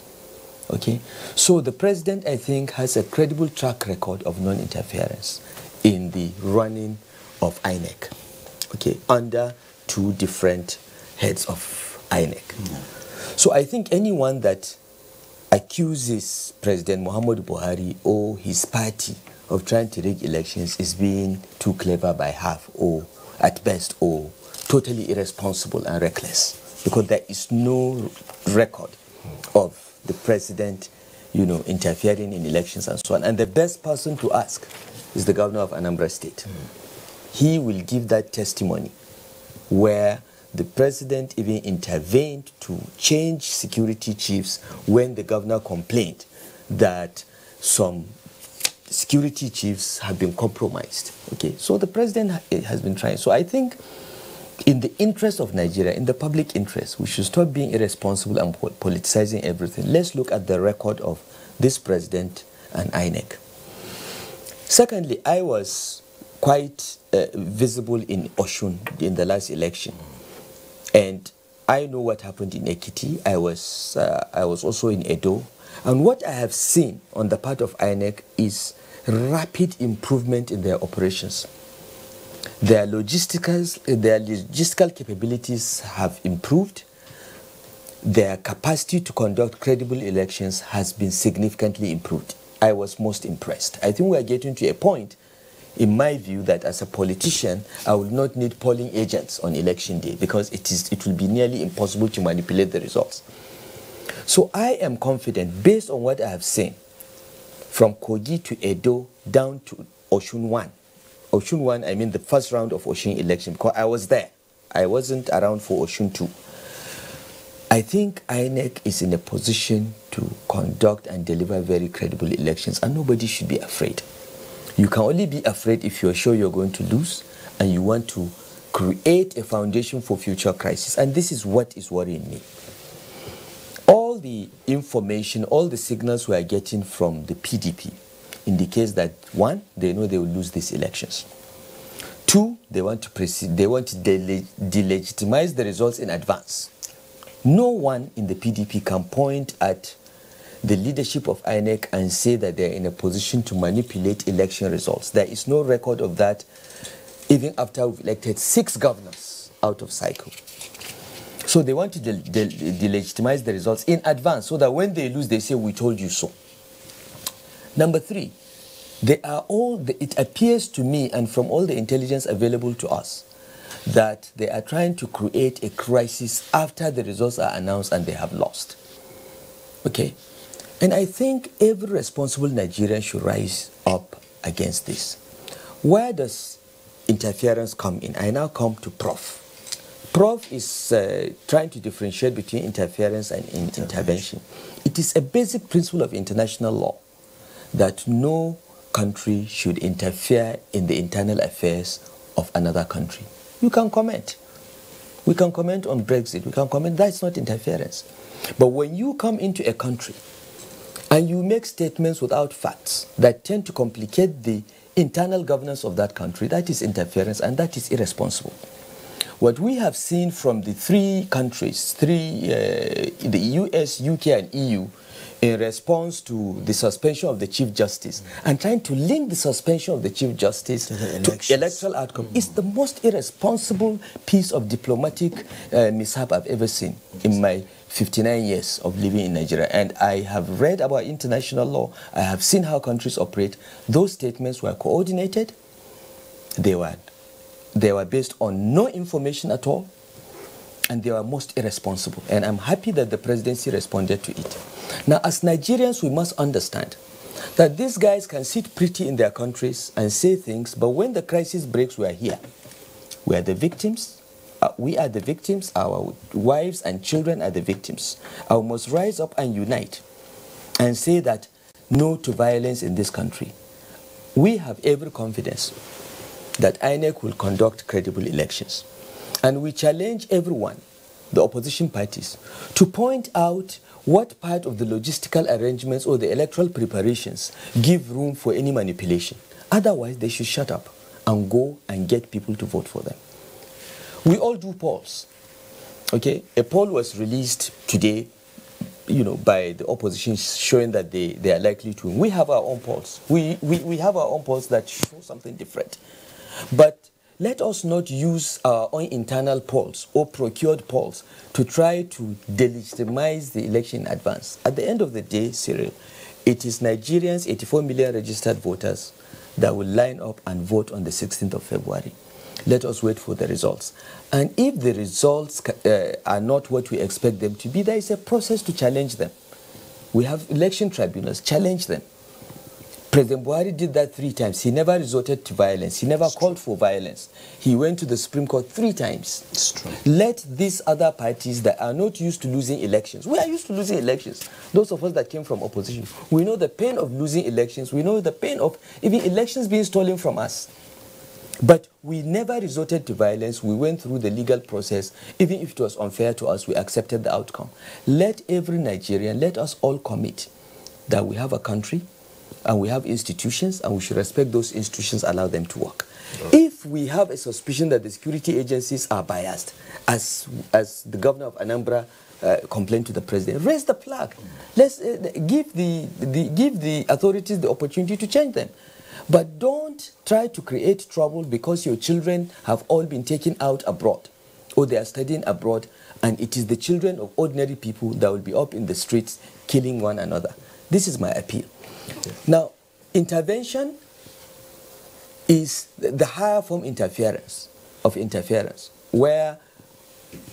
Okay, so the president, I think, has a credible track record of non-interference in the running of INEC, okay, under 2 different heads of INEC. So I think anyone that accuses President Muhammad Buhari or his party of trying to rig elections is being too clever by half, or at best, or totally irresponsible and reckless, because there is no record of the president, interfering in elections and so on. And the best person to ask is the governor of Anambra State. He will give that testimony where the president even intervened to change security chiefs when the governor complained that some security chiefs have been compromised. Okay, so the president has been trying. So I think in the interest of Nigeria, in the public interest, we should stop being irresponsible and politicizing everything. Let's look at the record of this president and INEC. Secondly, I was quite visible in Oshun in the last election, and I know what happened in Ekiti. I was also in Edo, and what I have seen on the part of INEC is rapid improvement in their operations. Their logistical capabilities have improved. Their capacity to conduct credible elections has been significantly improved. I was most impressed. I think we are getting to a point, in my view, that as a politician, I will not need polling agents on election day, because it will be nearly impossible to manipulate the results. So I am confident, based on what I have seen, from Kogi to Edo down to Oshun 1. Oshun 1, I mean the first round of Oshun election, because I was there. I wasn't around for Oshun 2. I think INEC is in a position to conduct and deliver very credible elections, and nobody should be afraid. You can only be afraid if you're sure you're going to lose and you want to create a foundation for future crisis. And this is what is worrying me. All the information, all the signals we are getting from the PDP indicates that, 1, they know they will lose these elections. 2, they want to delegitimize the results in advance. No one in the PDP can point at the leadership of INEC and say that they're in a position to manipulate election results. There is no record of that, even after we've elected 6 governors out of cycle. So they want to delegitimize the results in advance, so that when they lose, they say, we told you so. Number 3, it appears to me, and from all the intelligence available to us, that they are trying to create a crisis after the results are announced and they have lost. Okay? And I think every responsible Nigerian should rise up against this. Where does interference come in? I now come to Prof. Prof is trying to differentiate between interference and intervention. It is a basic principle of international law that no country should interfere in the internal affairs of another country. You can comment. We can comment on Brexit. We can comment. That's not interference. But when you come into a country and you make statements without facts that tend to complicate the internal governance of that country, that is interference, and that is irresponsible. What we have seen from the three countries, the US, UK, and EU, in response to the suspension of the Chief Justice, and trying to link the suspension of the Chief Justice to electoral outcome, is the most irresponsible piece of diplomatic mishap I've ever seen in my 59 years of living in Nigeria. And I have read about international law. I have seen how countries operate. Those statements were coordinated. They were based on no information at all, and they were most irresponsible. And I'm happy that the presidency responded to it. Now, as Nigerians, we must understand that these guys can sit pretty in their countries and say things, but when the crisis breaks, we are here. We are the victims. We are the victims. Our wives and children are the victims. I must rise up and unite and say that no to violence in this country. We have every confidence that INEC will conduct credible elections. And we challenge everyone, the opposition parties, to point out what part of the logistical arrangements or the electoral preparations give room for any manipulation. Otherwise, they should shut up and go and get people to vote for them. We all do polls. Okay? A poll was released today, by the opposition, showing that they are likely to win. We have our own polls. We have our own polls that show something different. But let us not use our own internal polls or procured polls to try to delegitimize the election in advance. At the end of the day, Cyril, it is Nigerians, 84 million registered voters, that will line up and vote on the 16th of February. Let us wait for the results. And if the results are not what we expect them to be, there is a process to challenge them. We have election tribunals, challenge them. President Buhari did that 3 times. He never resorted to violence. He never called for violence. He went to the Supreme Court 3 times. It's true. Let these other parties that are not used to losing elections. We are used to losing elections. Those of us that came from opposition, we know the pain of losing elections. We know the pain of even elections being stolen from us. But we never resorted to violence. We went through the legal process. Even if it was unfair to us, we accepted the outcome. Let every Nigerian, let us all commit that we have a country, and we have institutions, and we should respect those institutions, allow them to work. If we have a suspicion that the security agencies are biased, as the governor of Anambra complained to the president, raise the flag. Let's give the authorities the opportunity to change them. But don't try to create trouble because your children have all been taken out abroad, or they are studying abroad, and it is the children of ordinary people that will be up in the streets killing one another. This is my appeal. Now, intervention is the higher form of interference, where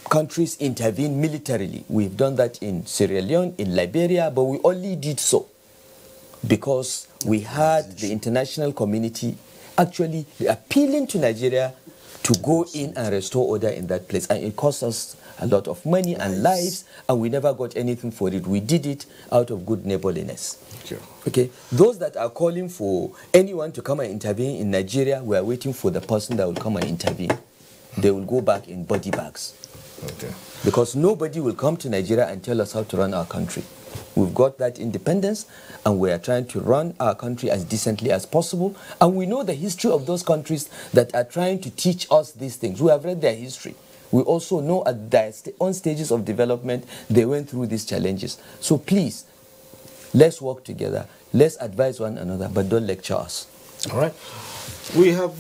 countries intervene militarily. We've done that in Sierra Leone, in Liberia, but we only did so because we had the international community actually appealing to Nigeria to go in and restore order in that place. And it cost us a lot of money and lives, and we never got anything for it. We did it out of good neighborliness. Okay, those that are calling for anyone to come and intervene in Nigeria, we are waiting for the person that will come and intervene. They will go back in body bags. Okay. Because nobody will come to Nigeria and tell us how to run our country. We've got that independence, and we are trying to run our country as decently as possible. And we know the history of those countries that are trying to teach us these things. We have read their history. We also know at their own stages of development, they went through these challenges. So please, let's work together. Let's advise one another, but don't lecture us. All right. We have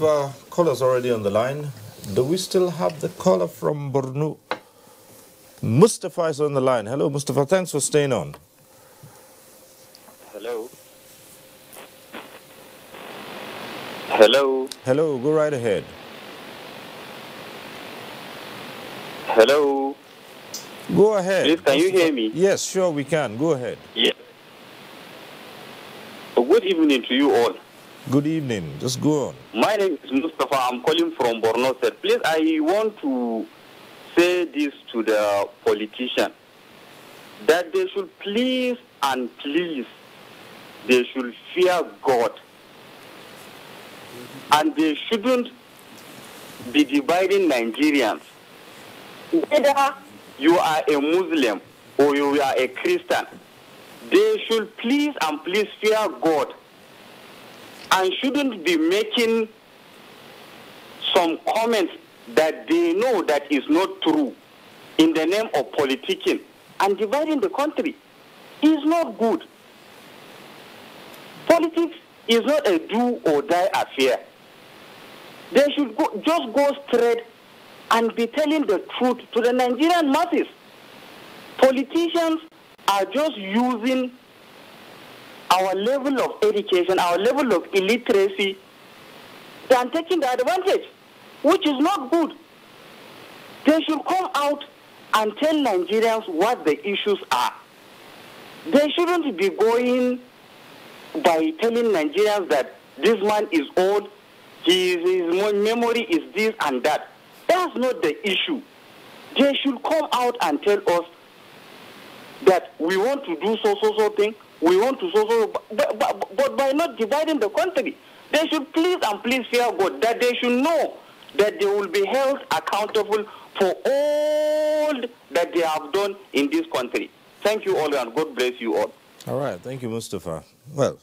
callers already on the line. Do we still have the caller from Borno? Mustafa is on the line. Hello, Mustafa. Thanks for staying on. Hello. Hello. Hello. Go right ahead. Hello. Go ahead. Please, can you hear me? Yes, sure, we can. Go ahead. Yes. Good evening to you all. Good evening. Just go on. My name is Mustafa. I'm calling from Borno State. Please, I want to say this to the politicians, that they should please and please, they should fear God. And they shouldn't be dividing Nigerians. Whether you are a Muslim or you are a Christian, they should please and please fear God and shouldn't be making some comments that they know that is not true in the name of politicking and dividing the country. Is not good. Politics is not a do or die affair. They should just go straight and be telling the truth to the Nigerian masses. Politicians are just using our level of education, our level of illiteracy, and taking the advantage, which is not good. They should come out and tell Nigerians what the issues are. They shouldn't be going by telling Nigerians that this man is old, his memory is this and that. That's not the issue. They should come out and tell us that we want to do so thing, we want to but by not dividing the country. They should please and please fear God, that they should know that they will be held accountable for all that they have done in this country. Thank you all, and God bless you all. All right, thank you, Mustafa. Well,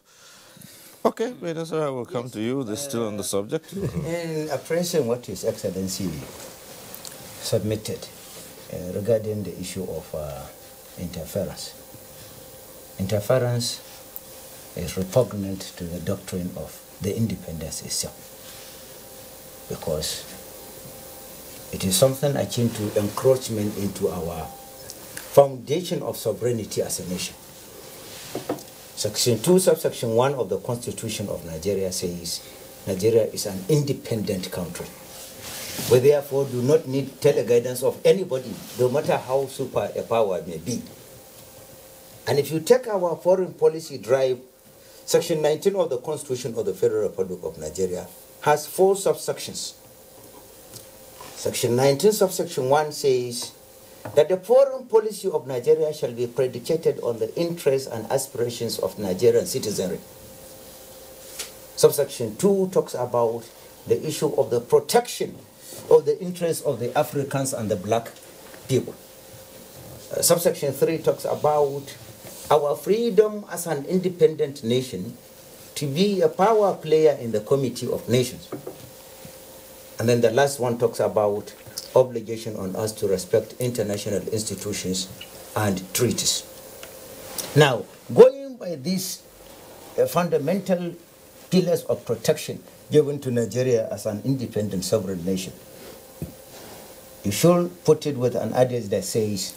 okay, Minister, I will come to you. This is still on the subject. In appraising what His Excellency submitted regarding the issue of interference. Interference is repugnant to the doctrine of the independence itself, because it is something akin to encroachment into our foundation of sovereignty as a nation. Section 2, subsection 1 of the Constitution of Nigeria says Nigeria is an independent country. We therefore do not need teleguidance of anybody, no matter how super a power may be. And if you take our foreign policy drive, Section 19 of the Constitution of the Federal Republic of Nigeria has 4 subsections. Section 19, subsection 1 says that the foreign policy of Nigeria shall be predicated on the interests and aspirations of Nigerian citizenry. Subsection 2 talks about the issue of the protection of the interests of the Africans and the black people. Subsection 3 talks about our freedom as an independent nation to be a power player in the Committee of Nations. And then the last one talks about obligation on us to respect international institutions and treaties. Now, going by these fundamental pillars of protection given to Nigeria as an independent sovereign nation, you should put it with an adage that says,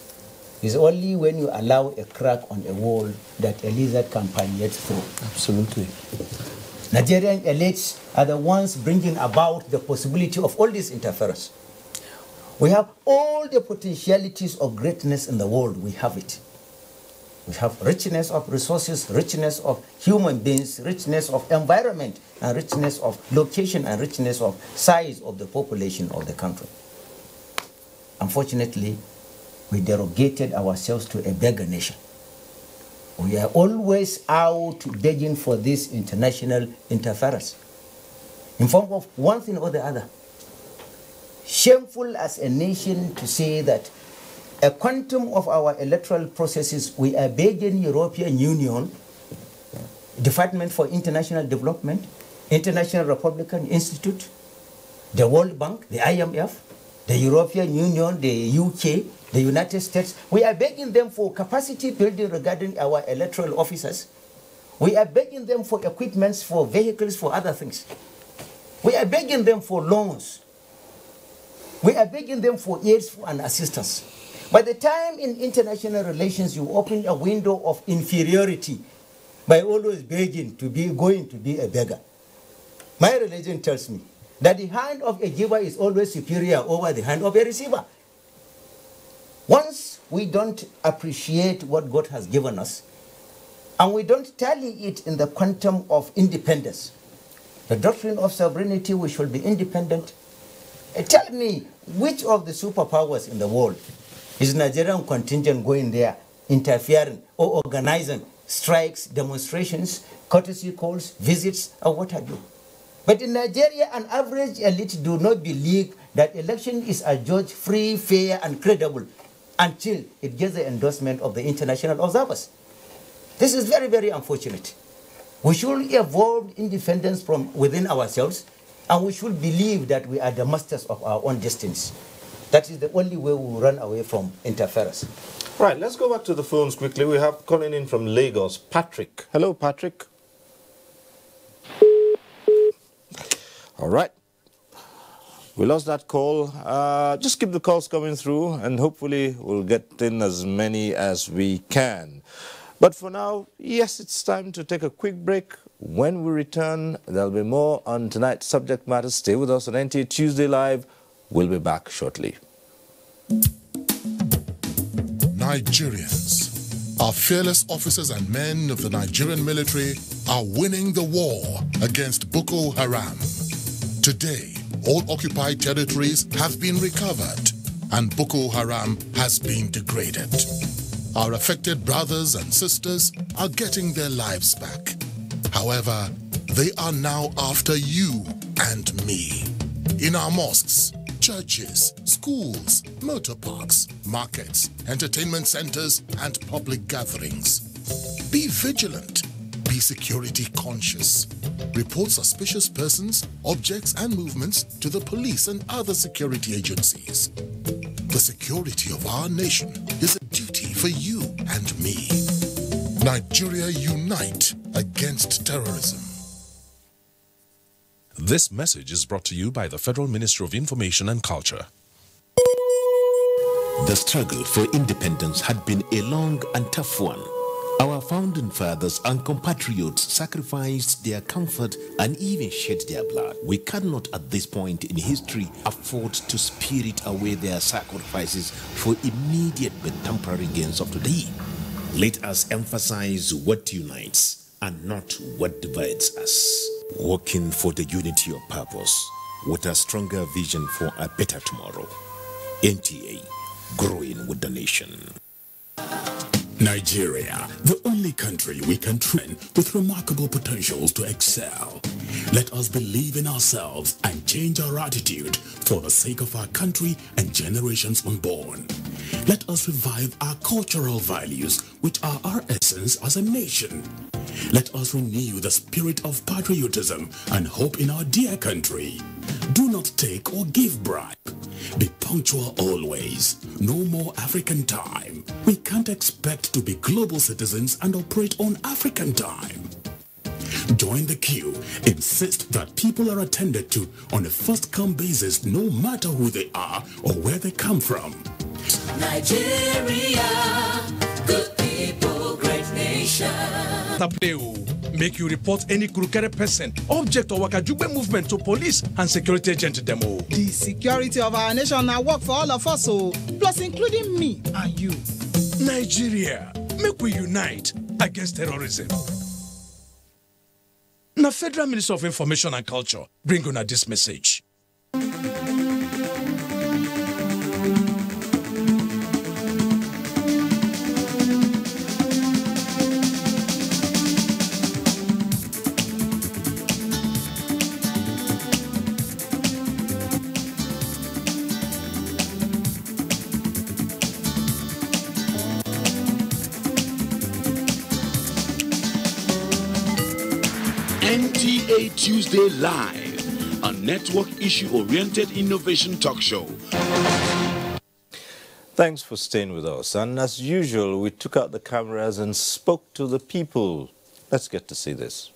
it's only when you allow a crack on a wall that a lizard can penetrate through. Absolutely. Nigerian elites are the ones bringing about the possibility of all this interference. We have all the potentialities of greatness in the world. We have it. We have richness of resources, richness of human beings, richness of environment, and richness of location, and richness of size of the population of the country. Unfortunately, we derogated ourselves to a beggar nation. We are always out begging for this international interference in form of one thing or the other. Shameful as a nation to say that a quantum of our electoral processes, we are begging European Union, Department for International Development, International Republican Institute, the World Bank, the IMF, the European Union, the UK, the United States. We are begging them for capacity building regarding our electoral officers. We are begging them for equipments, for vehicles, for other things. We are begging them for loans. We are begging them for aid and assistance. By the time in international relations you open a window of inferiority by always begging to be going to be a beggar, my religion tells me that the hand of a giver is always superior over the hand of a receiver. Once we don't appreciate what God has given us, and we don't tally it in the quantum of independence, the doctrine of sovereignty, we should be independent, Tell me, which of the superpowers in the world is Nigerian contingent going there, interfering or organizing strikes, demonstrations, courtesy calls, visits, or what have you? But in Nigeria, an average elite do not believe that election is adjudged free, fair, and credible until it gets the endorsement of the international observers. This is very, very unfortunate. We should evolve independence from within ourselves, and we should believe that we are the masters of our own destinies. That is the only way we will run away from interference. Right, let's go back to the phones quickly. We have calling in from Lagos, Patrick. Hello, Patrick. All right. We lost that call. Just keep the calls coming through, and hopefully we'll get in as many as we can. But for now, yes, it's time to take a quick break. When we return, there'll be more on tonight's subject matter. Stay with us on NTA Tuesday Live. We'll be back shortly. Nigerians, our fearless officers and men of the Nigerian military are winning the war against Boko Haram. Today, all occupied territories have been recovered and Boko Haram has been degraded. Our affected brothers and sisters are getting their lives back. However, they are now after you and me. In our mosques, churches, schools, motor parks, markets, entertainment centers, and public gatherings. Be vigilant. Be security conscious. Report suspicious persons, objects, and movements to the police and other security agencies. The security of our nation is a duty for you and me. Nigeria unite against terrorism. This message is brought to you by the Federal Ministry of Information and Culture. The struggle for independence had been a long and tough one. Our founding fathers and compatriots sacrificed their comfort and even shed their blood. We cannot at this point in history afford to spirit away their sacrifices for immediate but temporary gains of today. Let us emphasize what unites and not what divides us. Working for the unity of purpose with a stronger vision for a better tomorrow. NTA, growing with the nation. Nigeria, the only country we can train with remarkable potentials to excel. Let us believe in ourselves and change our attitude for the sake of our country and generations unborn. Let us revive our cultural values, which are our essence as a nation. Let us renew the spirit of patriotism and hope in our dear country. Do not take or give bribe. Be punctual always. No more African time. We can't expect to be global citizens and operate on African time. Join the queue. Insist that people are attended to on a first-come basis, no matter who they are or where they come from. Nigeria, good people, great nation. Make you report any crooked person, object or wakajube movement to police and security agent demo. The security of our nation now work for all of us, plus including me and you. Nigeria, make we unite against terrorism. Now, Federal Minister of Information and Culture bring on this message. NTA Tuesday Live, a network issue-oriented innovation talk show. Thanks for staying with us. And as usual, we took out the cameras and spoke to the people. Let's get to see this.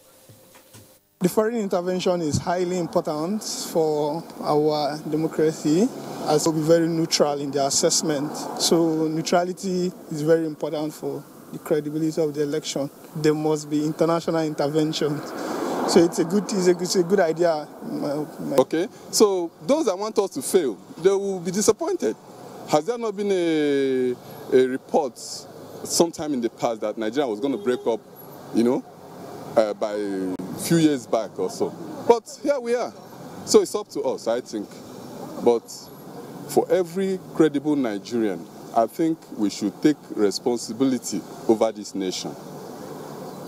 The foreign intervention is highly important for our democracy, as we'll be very neutral in the assessment. So neutrality is very important for the credibility of the election. There must be international intervention. So it's a good idea. Okay, so those that want us to fail, they will be disappointed. Has there not been a report sometime in the past that Nigeria was going to break up, by a few years back or so? But here we are. So it's up to us, I think. But for every credible Nigerian, I think we should take responsibility over this nation.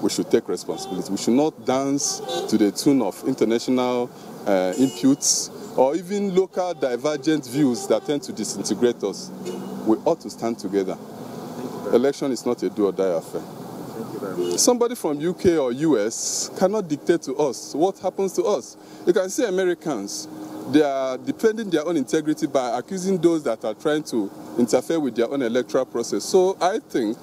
We should take responsibility. We should not dance to the tune of international inputs or even local divergent views that tend to disintegrate us. We ought to stand together. Election is not a do or die affair. Somebody from UK or US cannot dictate to us what happens to us. You can see Americans, they are defending their own integrity by accusing those that are trying to interfere with their own electoral process. So I think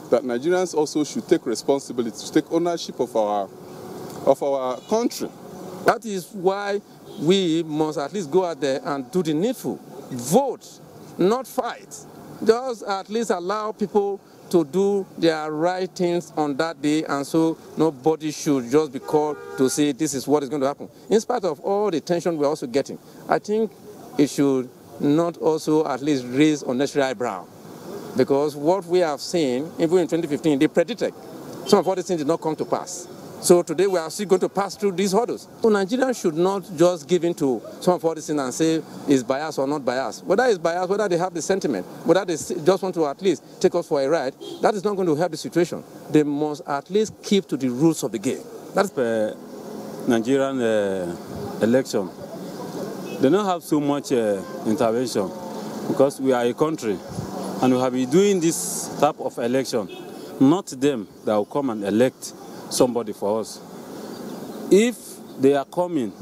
that Nigerians also should take responsibility, to take ownership of our country. That is why we must at least go out there and do the needful. Vote, not fight. Just at least allow people to do their right things on that day, and so nobody should just be called to say this is what is going to happen. In spite of all the tension we're also getting, I think it should not also at least raise unnecessary eyebrow. Because what we have seen, even in 2015, they predicted some of all these things did not come to pass. So today we are still going to pass through these hurdles. So Nigerians should not just give in to some of all these things and say is biased or not biased. Whether it's biased, whether they have the sentiment, whether they just want to at least take us for a ride, that is not going to help the situation. They must at least keep to the rules of the game. That's the Nigerian election. They don't have so much intervention because we are a country and we have been doing this type of election. Not them that will come and elect somebody for us. If they are coming,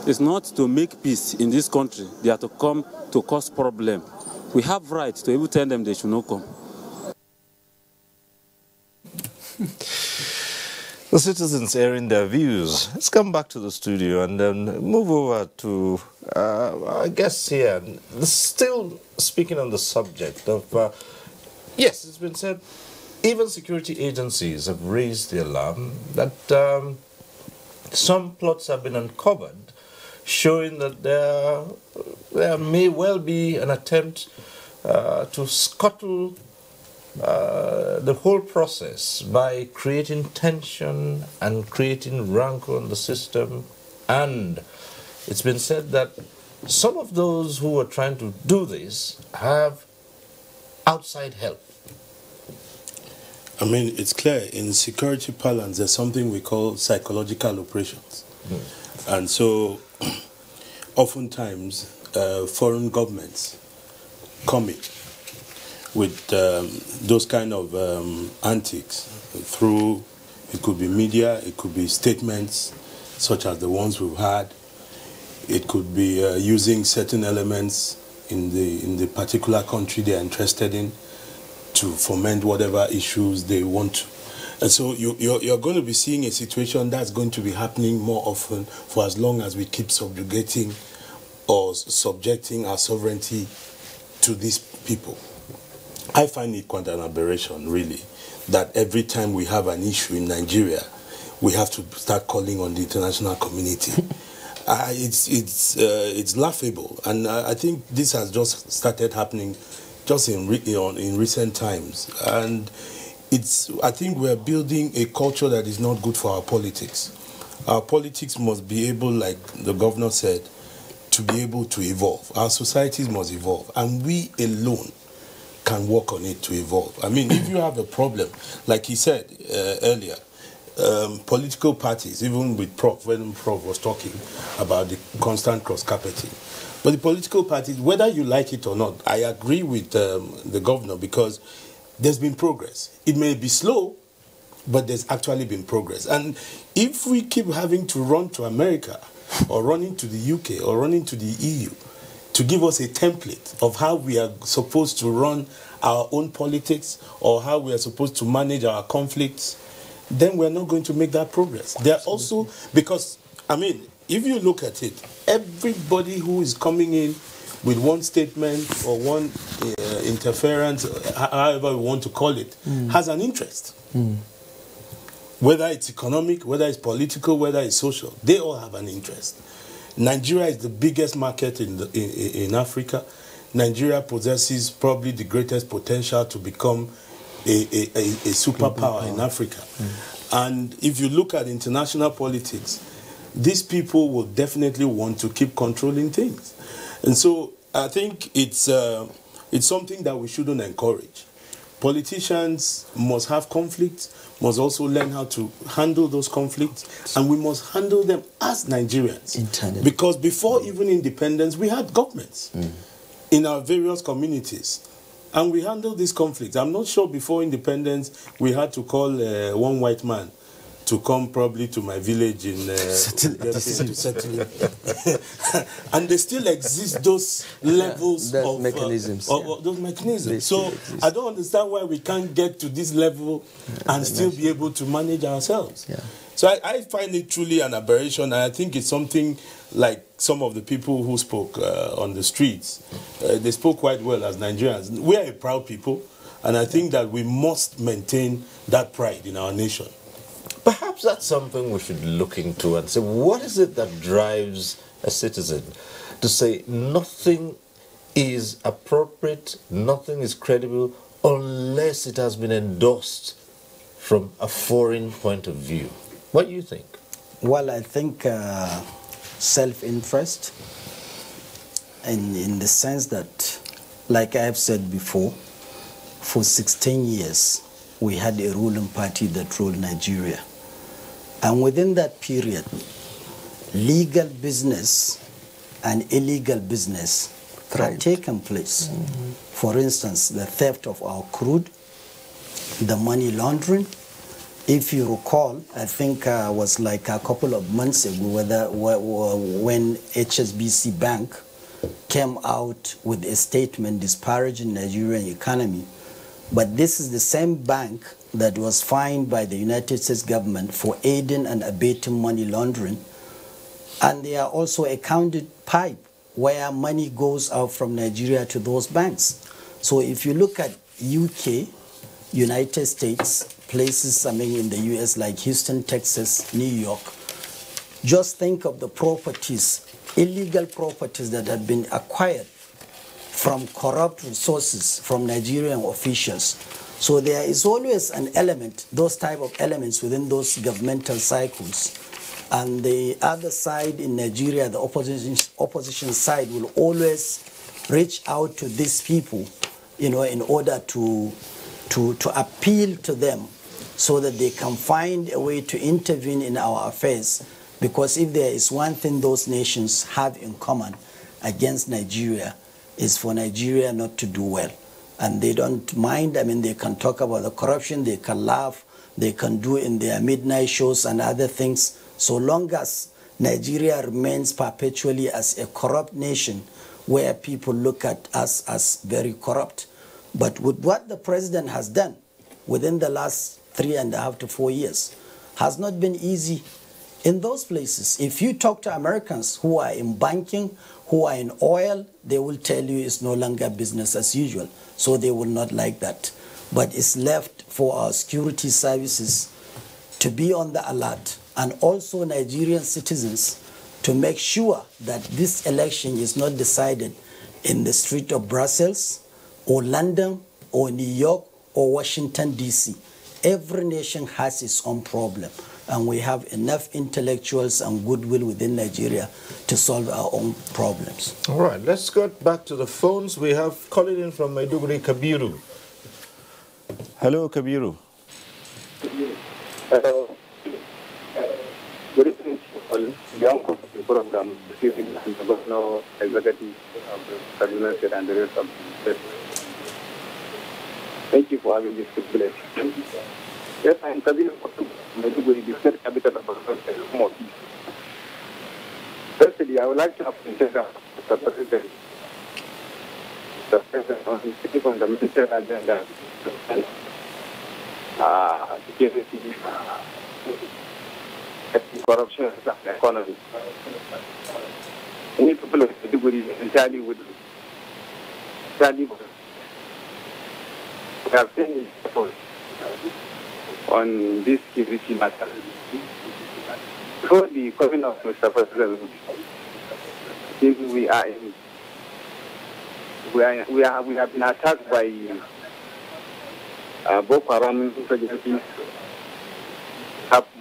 it's not to make peace in this country. They are to come to cause problem. We have right to even tell them they should not come. The citizens airing their views. Let's come back to the studio and then move over to our guests here. Still speaking on the subject of, yes, it's been said, even security agencies have raised the alarm that some plots have been uncovered showing that there may well be an attempt to scuttle the whole process by creating tension and creating rancor in the system. And it's been said that some of those who are trying to do this have outside help. I mean, it's clear in security parlance there's something we call psychological operations. And so oftentimes foreign governments come in with those kind of antics through, it could be media, it could be statements such as the ones we've had, it could be using certain elements in the particular country they're interested in to foment whatever issues they want to. And so you're going to be seeing a situation that's going to be happening more often for as long as we keep subjugating or subjecting our sovereignty to these people. I find it quite an aberration, really, that every time we have an issue in Nigeria, we have to start calling on the international community. It's laughable, and I think this has just started happening just in recent times, and I think we're building a culture that is not good for our politics. Our politics must be able, like the governor said, to be able to evolve. Our societies must evolve, and we alone can work on it to evolve. I mean, if you have a problem, like he said earlier, political parties, even with Prof, when Prof was talking about the constant cross-carpeting, but the political parties, whether you like it or not, I agree with the governor, because there's been progress. It may be slow, but there's actually been progress. And if we keep having to run to America or running to the UK or running to the EU to give us a template of how we are supposed to run our own politics or how we are supposed to manage our conflicts, then we're not going to make that progress. There are also, because, I mean, if you look at it, everybody who is coming in with one statement or one interference, however we want to call it, has an interest. Whether it's economic, whether it's political, whether it's social, they all have an interest. Nigeria is the biggest market in Africa. Nigeria possesses probably the greatest potential to become a superpower in Africa. And if you look at international politics, these people will definitely want to keep controlling things. And so I think it's something that we shouldn't encourage. Politicians must have conflicts, must also learn how to handle those conflicts, and we must handle them as Nigerians. Internally. Because before even independence, we had governments in our various communities, and we handled these conflicts. I'm not sure before independence we had to call one white man to come probably to my village in to settle it. And they still exist, those levels of mechanisms. those mechanisms. So I don't understand why we can't get to this level and still be able to manage ourselves. So I find it truly an aberration, and I think it's something like some of the people who spoke on the streets. They spoke quite well as Nigerians. We are a proud people, and I think that we must maintain that pride in our nation. Perhaps that's something we should look into and say, what is it that drives a citizen to say nothing is appropriate, nothing is credible, unless it has been endorsed from a foreign point of view? What do you think? Well, I think self-interest, in the sense that, like I have said before, for 16 years, we had a ruling party that ruled Nigeria. And within that period, legal business and illegal business had taken place. For instance, the theft of our crude, the money laundering. If you recall, I think it was like a couple of months ago when HSBC Bank came out with a statement disparaging the Nigerian economy. But this is the same bank that was fined by the United States government for aiding and abetting money laundering. And they are also a conduit pipe where money goes out from Nigeria to those banks. So if you look at UK, United States, places, I mean, in the US like Houston, Texas, New York, just think of the properties, illegal properties that have been acquired from corrupt resources from Nigerian officials. So there is always an element, those type of elements within those governmental cycles. And the other side in Nigeria, the opposition side, will always reach out to these people, you know, in order to appeal to them so that they can find a way to intervene in our affairs. Because if there is one thing those nations have in common against Nigeria, is for Nigeria not to do well. And they don't mind. I mean, they can talk about the corruption, they can laugh, they can do in their midnight shows and other things. So long as Nigeria remains perpetually as a corrupt nation where people look at us as very corrupt. But with what the president has done within the last 3.5 to 4 years has not been easy in those places. If you talk to Americans who are in banking, who are in oil, they will tell you it's no longer business as usual. So they will not like that. But it's left for our security services to be on the alert, and also Nigerian citizens to make sure that this election is not decided in the street of Brussels or London or New York or Washington, D.C. Every nation has its own problem, and we have enough intellectuals and goodwill within Nigeria to solve our own problems. All right, let's go back to the phones. We have calling in from Maiduguri, Kabiru. Hello, Kabiru. Hello. Good evening, young program, the governor, executive of the Cardinal State and the rest of the state. Thank you for having this privilege. Yes, I am Kabiru, Maiduguri, the state capital of the Firstly, I would like to appreciate the President. The President on his fundamental agenda, security, corruption, and economy. We people of Maiduguri entirely with we have seen efforts on this security matter. Before the coming of Mr. President, we have been attacked by Boko Haram insurgencies.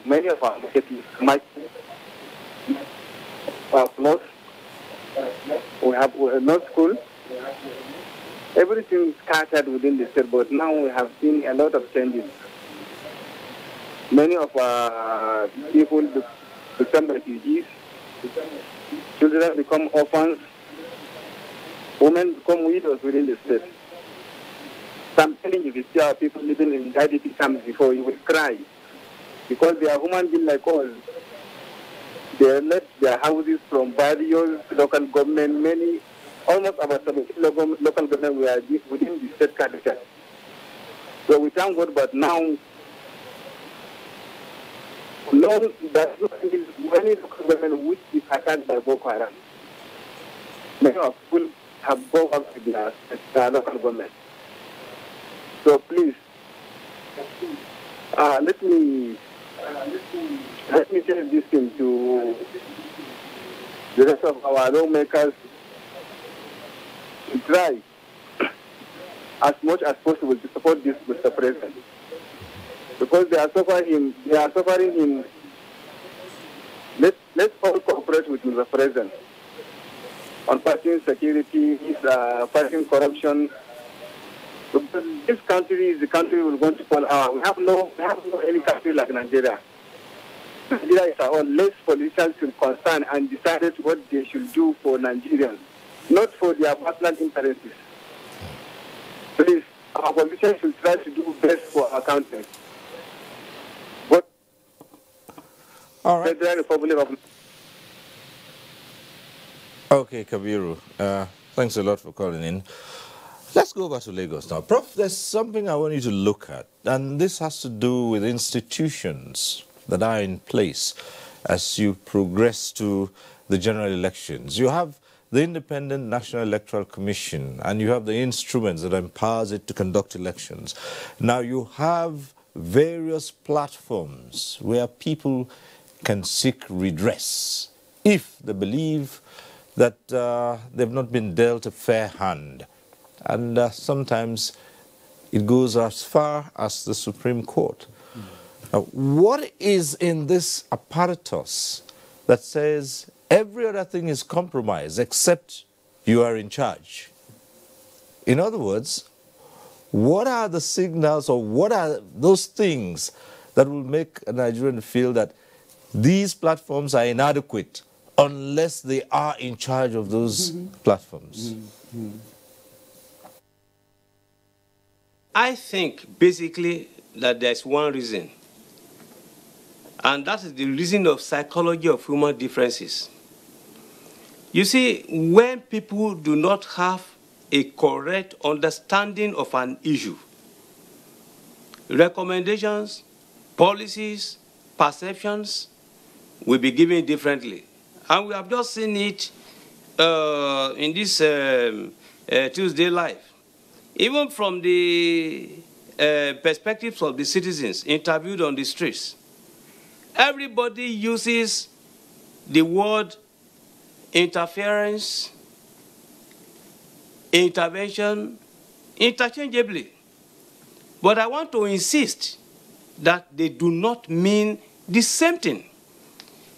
Many of our markets might have lost. We have no school. Everything scattered within the state, but now we have seen a lot of changes. Many of our people become refugees. Children become orphans. Women become widows within the state. So I'm telling you, if you see our people living in IDP camps before, you will cry. Because they are human beings like us. They left their houses from various local government, almost about 17 local government we are within the state capital. So we thank God, but now, no, that's not any local government which is attacked by Boko Haram. Many of people have gone up to their local government. So please, let me tell this thing to the rest of our lawmakers to try as much as possible to support this Mr. President. Because they are suffering him. Let's all cooperate with Mr. President on fighting security, fighting corruption. Because this country is the country we're going to fall out. We have no any country like Nigeria. Nigeria is our own. Less politicians should concern and decide what they should do for Nigerians, not for their personal interests. Please, our politicians should try to do best for our country. But all right. Federal Republic of Okay, Kabiru. Thanks a lot for calling in. Let's go back to Lagos now. Prof, there's something I want you to look at, and this has to do with institutions that are in place as you progress to the general elections. You have the Independent National Electoral Commission, and you have the instruments that empowers it to conduct elections. Now you have various platforms where people can seek redress if they believe that they've not been dealt a fair hand. And sometimes it goes as far as the Supreme Court. Now, what is in this apparatus that says every other thing is compromised except you are in charge? In other words, what are the signals or what are those things that will make a Nigerian feel that these platforms are inadequate unless they are in charge of those platforms? I think basically that there's one reason, and that is the reason of psychology of human differences. You see, when people do not have a correct understanding of an issue, recommendations, policies, perceptions will be given differently. And we have just seen it in this Tuesday Live. Even from the perspectives of the citizens interviewed on the streets, everybody uses the word interference, intervention, interchangeably. But I want to insist that they do not mean the same thing.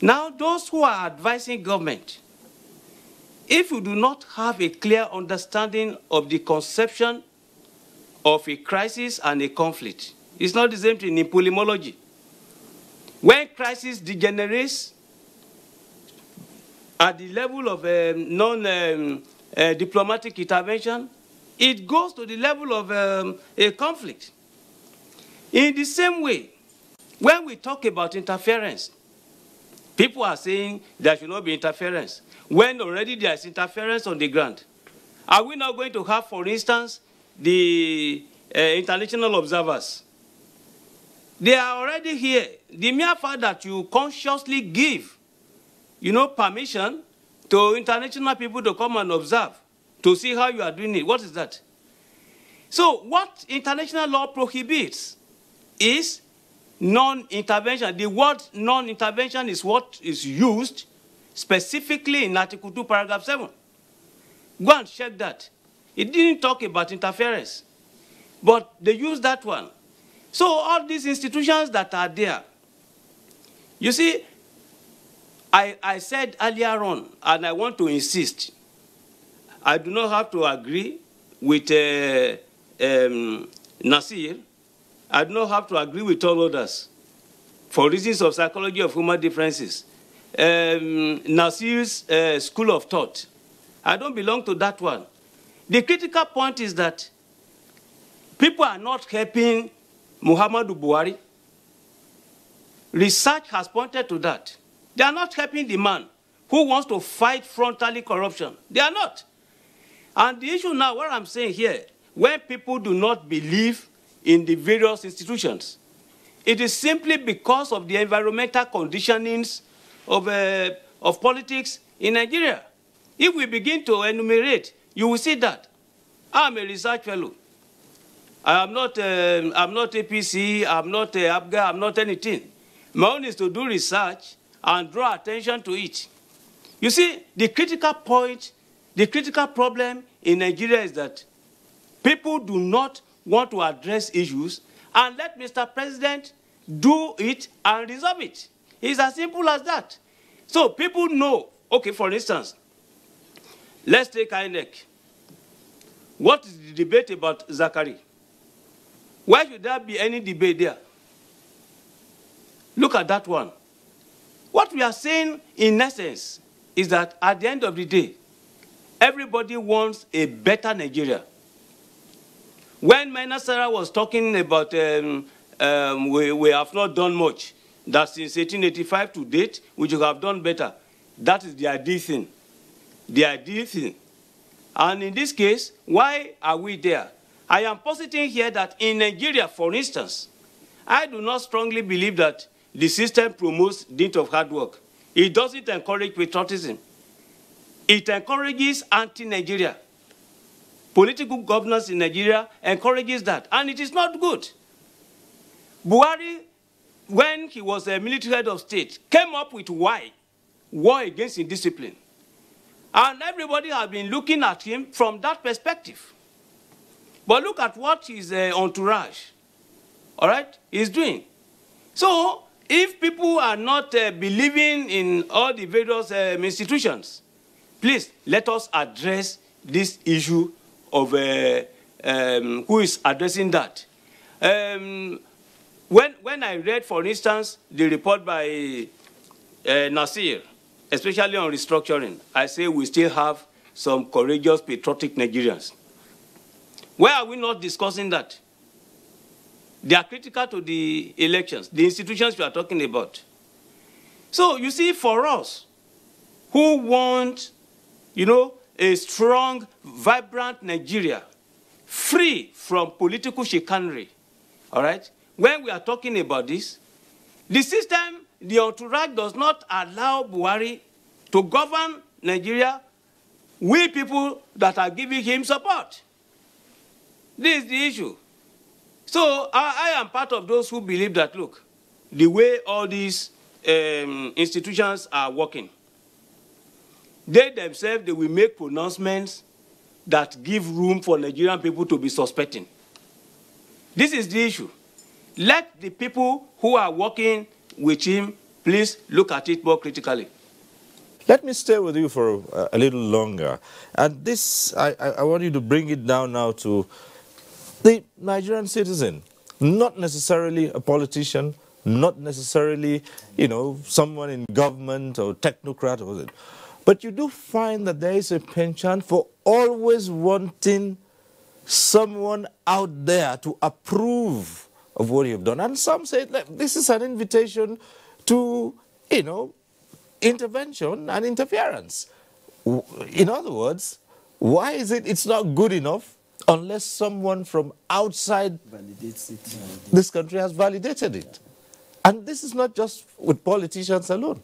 Now, those who are advising government, if you do not have a clear understanding of the conception of a crisis and a conflict, it's not the same thing in polymology. When crisis degenerates at the level of non-diplomatic intervention, it goes to the level of a conflict. In the same way, when we talk about interference, people are saying there should not be interference, when already there is interference on the ground. Are we not going to have, for instance, the international observers? They are already here. The mere fact that you consciously give, permission to international people to come and observe, to see how you are doing it, what is that? So what international law prohibits is non-intervention. The word non-intervention is what is used specifically in Article 2, Paragraph 7. Go and check that. It didn't talk about interference, but they used that one. So all these institutions that are there, you see, I said earlier on, and I want to insist, I do not have to agree with Nasir. I do not have to agree with all others for reasons of psychology of human differences. Nasir's school of thought, I don't belong to that one. The critical point is that people are not helping Muhammadu Buhari. Research has pointed to that. They are not helping the man who wants to fight frontally corruption. They are not. And the issue now, what I'm saying here, when people do not believe in the various institutions, it is simply because of the environmental conditionings of politics in Nigeria. If we begin to enumerate, you will see that. I'm a research fellow. I'm not APC, I'm not ABGA, I'm not anything. My own is to do research and draw attention to it. You see, the critical point, the critical problem in Nigeria is that people do not want to address issues and let Mr. President do it and resolve it. It's as simple as that. So people know, okay, for instance, let's take INEC. What is the debate about Zachary? Why should there be any debate there? Look at that one. What we are saying, in essence, is that at the end of the day, everybody wants a better Nigeria. When Maina Sarah was talking about we have not done much, that since 1885 to date, we should have done better. That is the ideal thing. The ideal thing. And in this case, why are we there? I am positing here that in Nigeria, for instance, I do not strongly believe that the system promotes dint of hard work. It doesn't encourage patriotism. It encourages anti-Nigeria. Political governance in Nigeria encourages that, and it is not good. Buhari, when he was a military head of state, came up with why? War against indiscipline. And everybody has been looking at him from that perspective. But look at what his entourage, all right, is doing. So, if people are not believing in all the various institutions, please let us address this issue of who is addressing that. When I read, for instance, the report by Nasir, especially on restructuring, I say we still have some courageous, patriotic Nigerians. Why are we not discussing that? They are critical to the elections, the institutions we are talking about. So, you see, for us, who want, you know, a strong, vibrant Nigeria, free from political chicanery, all right? When we are talking about this, the system, the entourage does not allow Buhari to govern Nigeria with people that are giving him support. This is the issue. So I am part of those who believe that, look, the way all these institutions are working, they themselves, they will make pronouncements that give room for Nigerian people to be suspecting. This is the issue. Let the people who are working with him, please look at it more critically. Let me stay with you for a little longer. And this, I want you to bring it down now to the Nigerian citizen, not necessarily a politician, not necessarily, you know, someone in government or technocrat or whatever. But you do find that there is a penchant for always wanting someone out there to approve of what you've done. And some say this is an invitation to, you know, intervention and interference. In other words, why is it's not good enough unless someone from outside this country has validated it? And this is not just with politicians alone.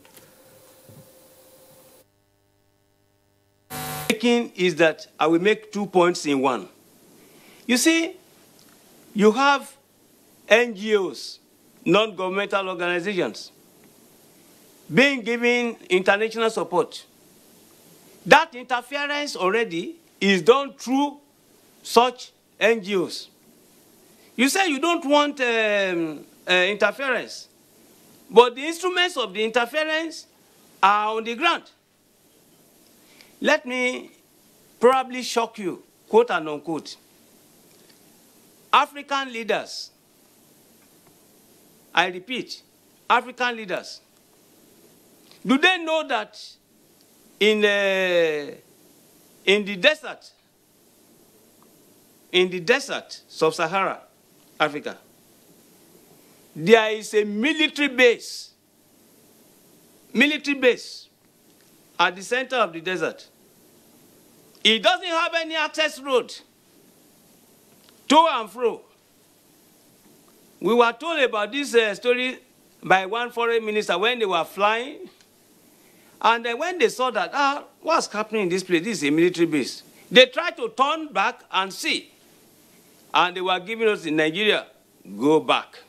Is that I will make 2 points in one. You see, you have NGOs, non-governmental organizations, being given international support. That interference already is done through such NGOs. You say you don't want interference, but the instruments of the interference are on the ground. Let me probably shock you, quote and unquote. African leaders, I repeat, African leaders, do they know that in the desert, sub-Sahara Africa, there is a military base at the center of the desert. It doesn't have any access road to and fro. We were told about this story by one foreign minister when they were flying. And then when they saw that, what's happening in this place? This is a military base. They tried to turn back and see. And they were giving us in Nigeria, go back.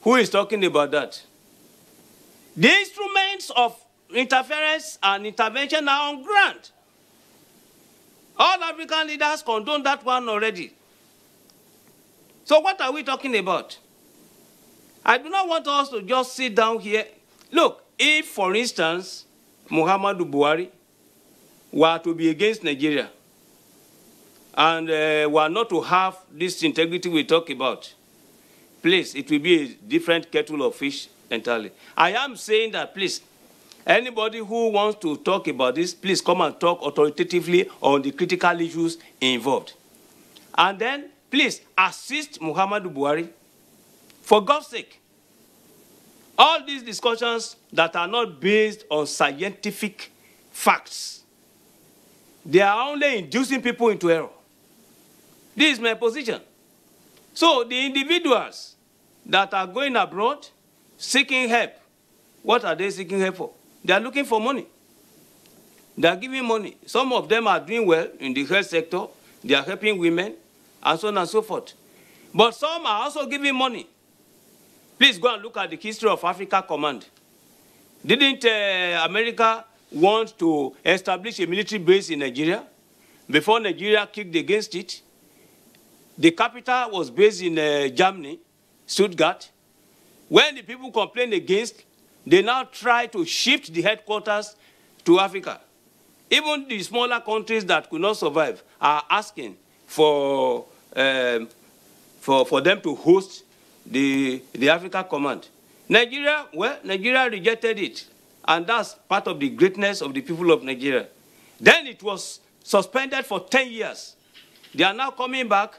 Who is talking about that? The instruments of interference and intervention are on ground. All African leaders condone that one already. So what are we talking about? I do not want us to just sit down here. Look, if, for instance, Muhammadu Buhari were to be against Nigeria and were not to have this integrity we talk about, please, it will be a different kettle of fish entirely. I am saying that, please, anybody who wants to talk about this, please come and talk authoritatively on the critical issues involved. And then, please, assist Muhammadu Buhari, for God's sake. All these discussions that are not based on scientific facts, they are only inducing people into error. This is my position. So the individuals that are going abroad seeking help, what are they seeking help for? They are looking for money. They are giving money. Some of them are doing well in the health sector. They are helping women, and so on and so forth. But some are also giving money. Please go and look at the history of Africa Command. Didn't America want to establish a military base in Nigeria? Before Nigeria kicked against it, the capital was based in Germany, Stuttgart. When the people complained against, they now try to shift the headquarters to Africa. Even the smaller countries that could not survive are asking for them to host the Africa Command. Nigeria, well, Nigeria rejected it. And that's part of the greatness of the people of Nigeria. Then it was suspended for 10 years. They are now coming back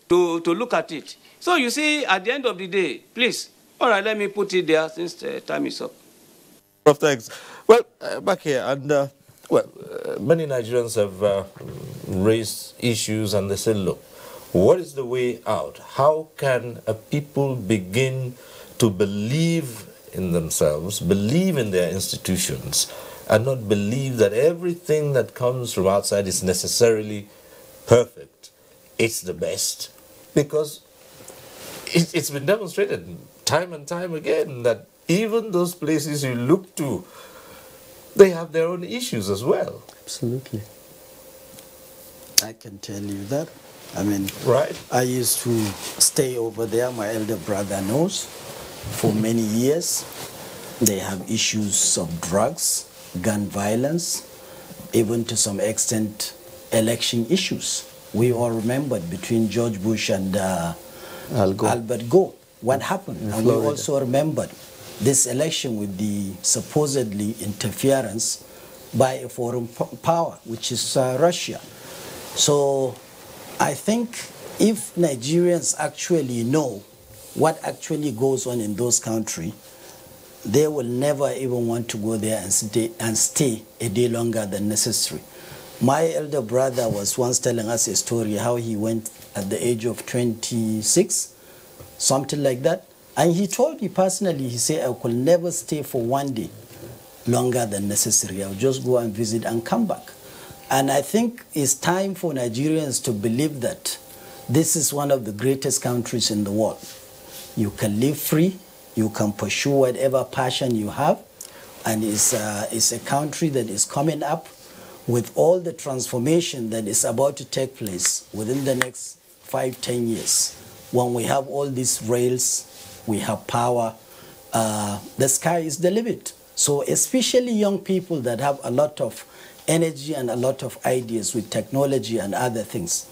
to look at it. So you see, at the end of the day, please, all right, let me put it there since time is up. Prof, thanks. Well, back here, and many Nigerians have raised issues, and they say, look, what is the way out? How can people begin to believe in themselves, believe in their institutions, and not believe that everything that comes from outside is necessarily perfect? It's the best. Because it's been demonstrated time and time again that even those places you look to, they have their own issues as well. Absolutely. I can tell you that. I mean, right. I used to stay over there, my elder brother knows, for many years. They have issues of drugs, gun violence, even to some extent election issues. We all remembered between George Bush and Albert Gore what happened. And we also remembered this election with the supposedly interference by a foreign power, which is Russia. So I think if Nigerians actually know what actually goes on in those countries, they will never even want to go there and stay a day longer than necessary. My elder brother was once telling us a story how he went at the age of 26, something like that. And he told me personally, he said, I could never stay for one day longer than necessary. I'll just go and visit and come back. And I think it's time for Nigerians to believe that this is one of the greatest countries in the world. You can live free, you can pursue whatever passion you have, and it's a country that is coming up with all the transformation that is about to take place within the next 5-10 years. When we have all these rails, we have power, the sky is the limit. So especially young people that have a lot of energy and a lot of ideas with technology and other things.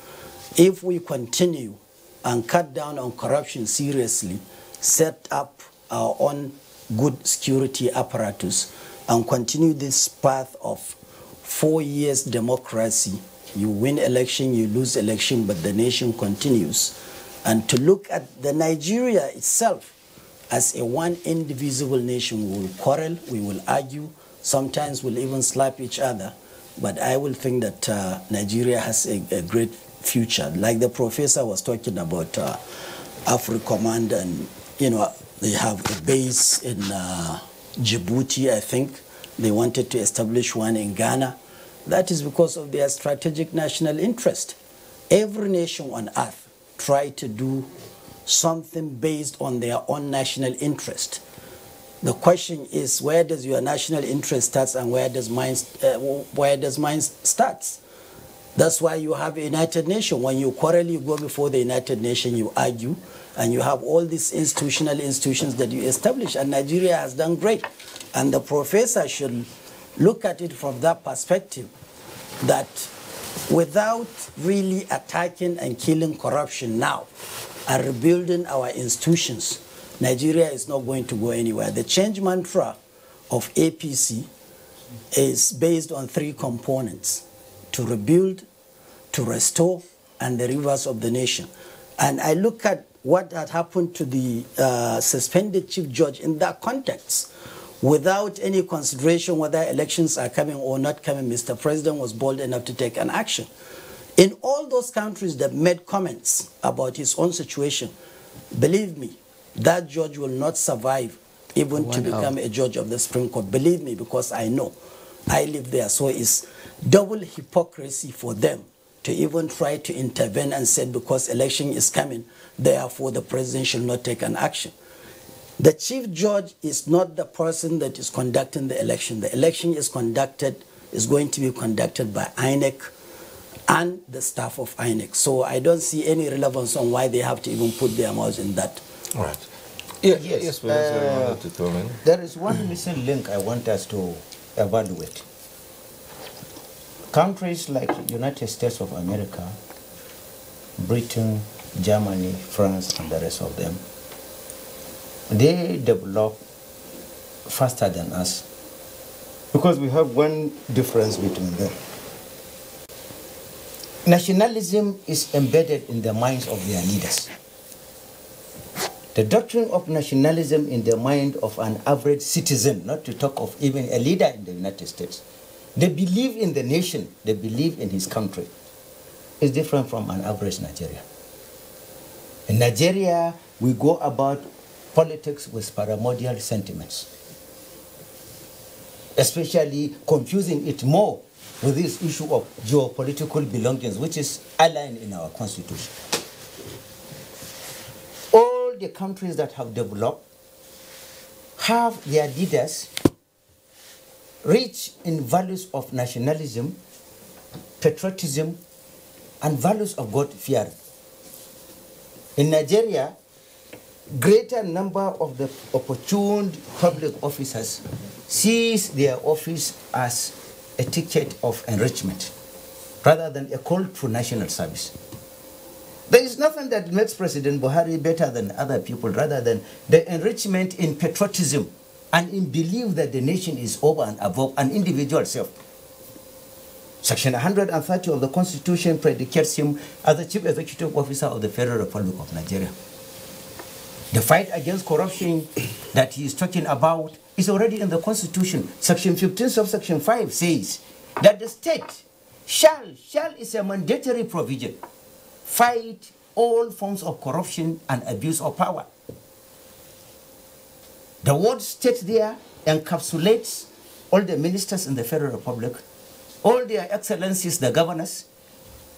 If we continue and cut down on corruption seriously, set up our own good security apparatus, and continue this path of 4 years democracy, you win election, you lose election, but the nation continues. And to look at the Nigeria itself as a one indivisible nation, we will quarrel, we will argue, sometimes we'll even slap each other, but I will think that Nigeria has a great future. Like the professor was talking about AfriCommand, and they have a base in Djibouti, I think. They wanted to establish one in Ghana. That is because of their strategic national interest. Every nation on earth tried to do something based on their own national interest. The question is, where does your national interest start and where does mine start? That's why you have a United Nations. When you quarrel, you go before the United Nations, you argue, and you have all these institutions that you establish, and Nigeria has done great. And the professor should look at it from that perspective, that without really attacking and killing corruption now and rebuilding our institutions, Nigeria is not going to go anywhere. The change mantra of APC is based on 3 components: to rebuild, to restore, and the rivers of the nation. And I look at what had happened to the suspended chief judge in that context. Without any consideration whether elections are coming or not coming, Mr. President was bold enough to take an action. In all those countries that made comments about his own situation, believe me, that judge will not survive even to become a judge of the Supreme Court. Believe me, because I know. I live there. So it's double hypocrisy for them to even try to intervene and say because election is coming, therefore the president should not take an action. The chief judge is not the person that is conducting the election. The election is going to be conducted by INEC and the staff of INEC. So I don't see any relevance on why they have to even put their mouths in that. All right. Yes, to come in. There is one missing link I want us to evaluate. Countries like United States of America, Britain, Germany, France, and the rest of them, they develop faster than us because we have one difference between them. Nationalism is embedded in the minds of their leaders. The doctrine of nationalism in the mind of an average citizen, not to talk of even a leader in the United States, they believe in the nation, they believe in his country, is different from an average Nigerian. In Nigeria, we go about politics with primordial sentiments, especially confusing it more with this issue of geopolitical belongings, which is aligned in our constitution. All the countries that have developed have their leaders rich in values of nationalism, patriotism, and values of God-fearing. In Nigeria, greater number of the opportune public officers sees their office as a ticket of enrichment rather than a call to national service. There is nothing that makes President Buhari better than other people rather than the enrichment in patriotism and in belief that the nation is over and above an individual self. Section 130 of the Constitution predicates him as the Chief Executive Officer of the Federal Republic of Nigeria. The fight against corruption that he is talking about is already in the Constitution. Section 15 subsection 5 says that the state shall is a mandatory provision, fight all forms of corruption and abuse of power. The word state there encapsulates all the ministers in the Federal Republic, all their excellencies, the governors,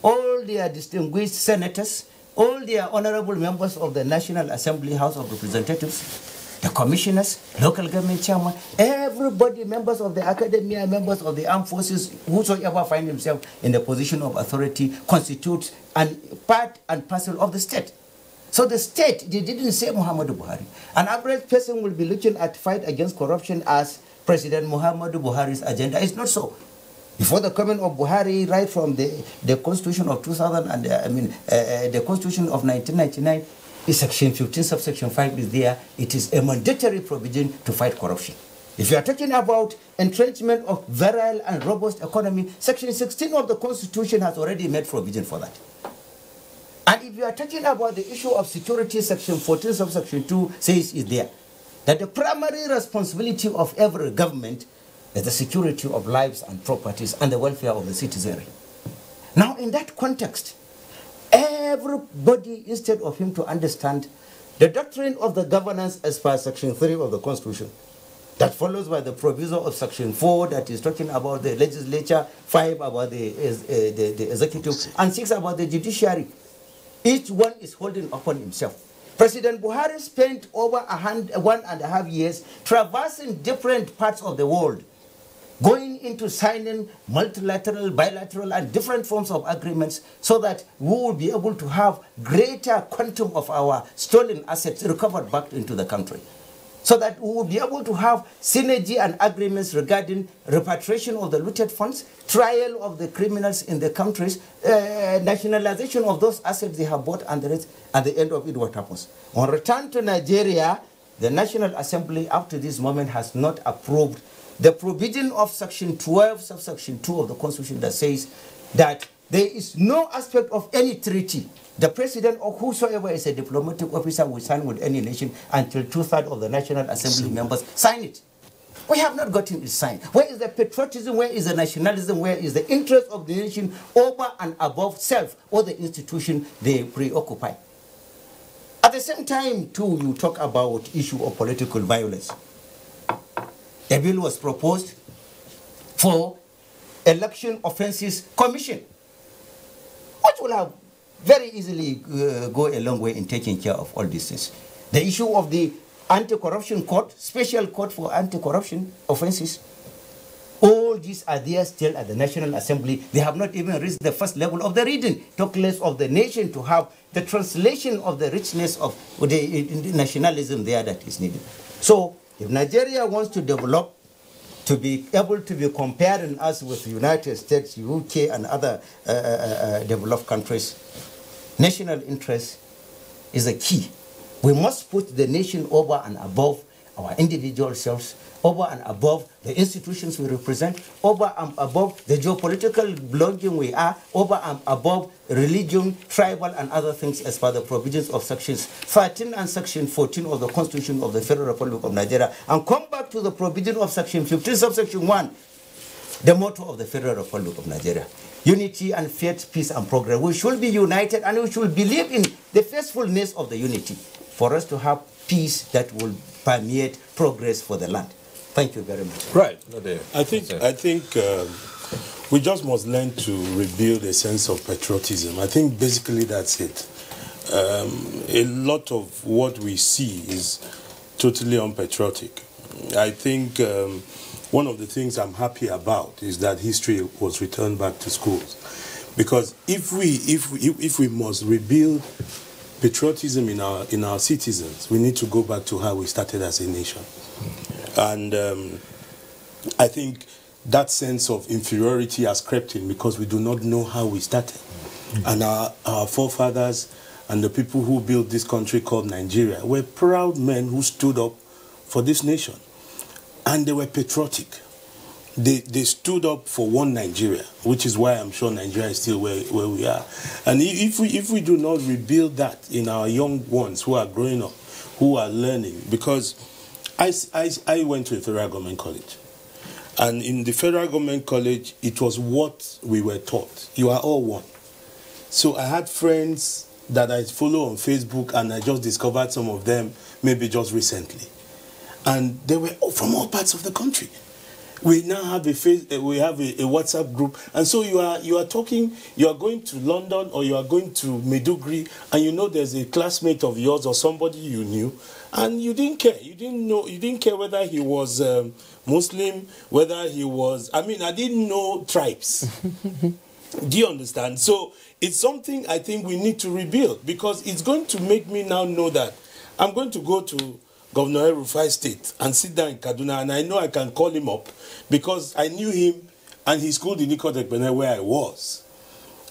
all their distinguished senators, all their honorable members of the National Assembly House of Representatives, the commissioners, local government chairman, everybody, members of the academia, members of the armed forces, whosoever find himself in the position of authority, constitutes part and parcel of the state. So the state, they didn't say Muhammadu Buhari. An average person will be looking at fight against corruption as President Muhammadu Buhari's agenda. It's not so. Before the coming of Buhari, right from the Constitution of 2000 and the Constitution of 1999, is Section 15, subsection 5 is there. It is a mandatory provision to fight corruption. If you are talking about entrenchment of virile and robust economy, Section 16 of the Constitution has already made provision for that. And if you are talking about the issue of security, Section 14, subsection 2 says is there, that the primary responsibility of every government is the security of lives and properties and the welfare of the citizenry. Now, in that context, everybody, instead of him to understand the doctrine of the governance as per Section 3 of the Constitution, that follows by the proviso of Section 4 that is talking about the legislature, 5 about the executive, and 6 about the judiciary. Each one is holding upon himself. President Buhari spent over 1.5 years traversing different parts of the world, going into signing multilateral, bilateral, and different forms of agreements so that we will be able to have greater quantum of our stolen assets recovered back into the country, so that we will be able to have synergy and agreements regarding repatriation of the looted funds, trial of the criminals in the countries, nationalization of those assets they have bought, and at the end of it, what happens? On return to Nigeria, the National Assembly up to this moment has not approved the provision of Section 12, subsection 2 of the Constitution that says that there is no aspect of any treaty the president or whosoever is a diplomatic officer will sign with any nation until 2/3 of the National Assembly members sign it. We have not gotten it signed. Where is the patriotism? Where is the nationalism? Where is the interest of the nation over and above self or the institution they preoccupy? At the same time, too, you talk about issue of political violence. A bill was proposed for Election Offences Commission, which will have very easily go a long way in taking care of all these things. The issue of the anti-corruption court, special court for anti-corruption offences, all these are there still at the National Assembly. They have not even reached the first level of the reading, talk less of the nation to have the translation of the richness of the nationalism there that is needed. So if Nigeria wants to develop, to be able to be comparing us with the United States, UK, and other developed countries, national interest is a key. We must put the nation over and above our individual selves, over and above the institutions we represent, over and above the geopolitical belonging we are, over and above religion, tribal, and other things as per the provisions of Sections 13 and Section 14 of the Constitution of the Federal Republic of Nigeria, and come back to the provision of Section 15, subsection 1, the motto of the Federal Republic of Nigeria. Unity and faith, peace and progress. We should be united and we should believe in the faithfulness of the unity for us to have peace that will permeate progress for the land. Thank you very much. Right. I think we just must learn to rebuild a sense of patriotism. I think basically that's it. A lot of what we see is totally unpatriotic. I think one of the things I'm happy about is that history was returned back to schools, because if we must rebuild patriotism in our citizens, we need to go back to how we started as a nation. And I think that sense of inferiority has crept in because we do not know how we started. And our forefathers and the people who built this country called Nigeria were proud men who stood up for this nation. And they were patriotic. They stood up for one Nigeria, which is why I'm sure Nigeria is still where we are. And if we do not rebuild that in our young ones who are growing up, who are learning, because I went to a federal government college. And in the federal government college, it was what we were taught. You are all one. So I had friends that I follow on Facebook, and I just discovered some of them maybe just recently. And they were from all parts of the country. We now have a WhatsApp group, and so you are talking. You are going to London or you are going to Maiduguri, and you know there's a classmate of yours or somebody you knew, and you didn't care. You didn't know. You didn't care whether he was Muslim, whether he was. I mean, I didn't know tribes. Do you understand? So it's something I think we need to rebuild, because it's going to make me now know that I'm going to go to Governor Rufai State and sit down in Kaduna, and I know I can call him up because I knew him and he schooled in Ikot Ekpene where I was.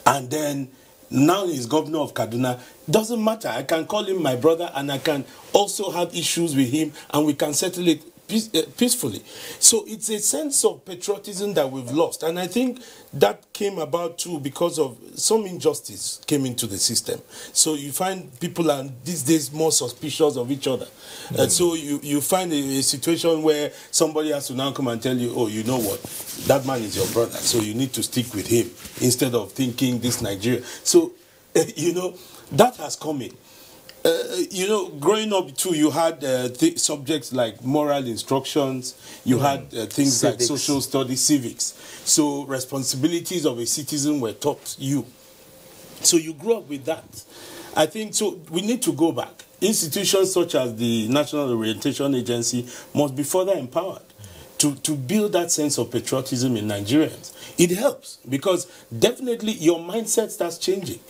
And then now he's governor of Kaduna. Doesn't matter. I can call him my brother, and I can also have issues with him, and we can settle it peacefully. So it's a sense of patriotism that we've lost, and I think that came about too because of some injustice came into the system. So you find people are these days more suspicious of each other. So you find a situation where somebody has to now come and tell you, oh, you know what, that man is your brother, so you need to stick with him instead of thinking this Nigeria. So you know, that has come in. You know, growing up too, you had subjects like moral instructions, you had things like social studies, civics. So responsibilities of a citizen were taught you. So you grew up with that. I think so. We need to go back. Institutions such as the National Orientation Agency must be further empowered to build that sense of patriotism in Nigerians. It helps because definitely your mindset starts changing.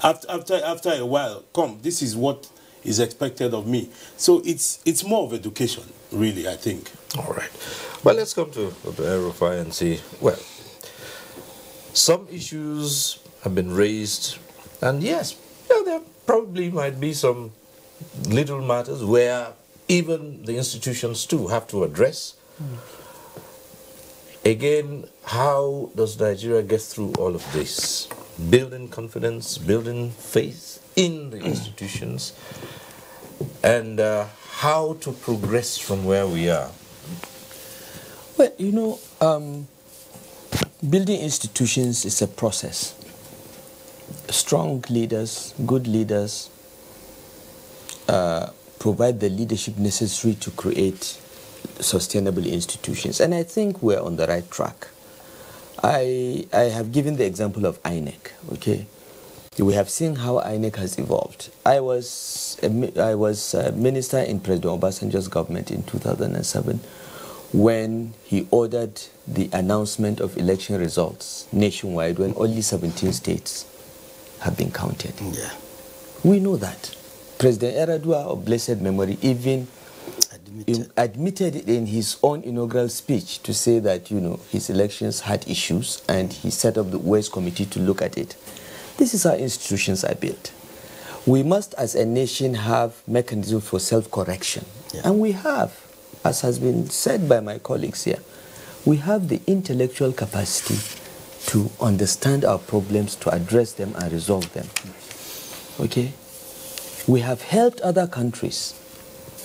After a while, this is what is expected of me. So it's more of education, really, I think. All right. Well, let's come to Rufai and see, well, some issues have been raised, and yes, there probably might be some little matters where even the institutions too have to address. Again, how does Nigeria get through all of this? Building confidence, building faith in the institutions, and how to progress from where we are. Well, you know, building institutions is a process. Strong leaders, good leaders, provide the leadership necessary to create sustainable institutions. And I think we're on the right track. I have given the example of INEC, okay? We have seen how INEC has evolved. I was a minister in President Obasanjo's government in 2007 when he ordered the announcement of election results nationwide when only 17 states have been counted. Yeah. We know that. President Eradua, of blessed memory, even admitted it in his own inaugural speech to say that, you know, his elections had issues and he set up the Ways Committee to look at it. This is how institutions are built. We must, as a nation, have mechanisms for self-correction. Yeah. And we have, as has been said by my colleagues here, we have the intellectual capacity to understand our problems, to address them and resolve them. Okay? We have helped other countries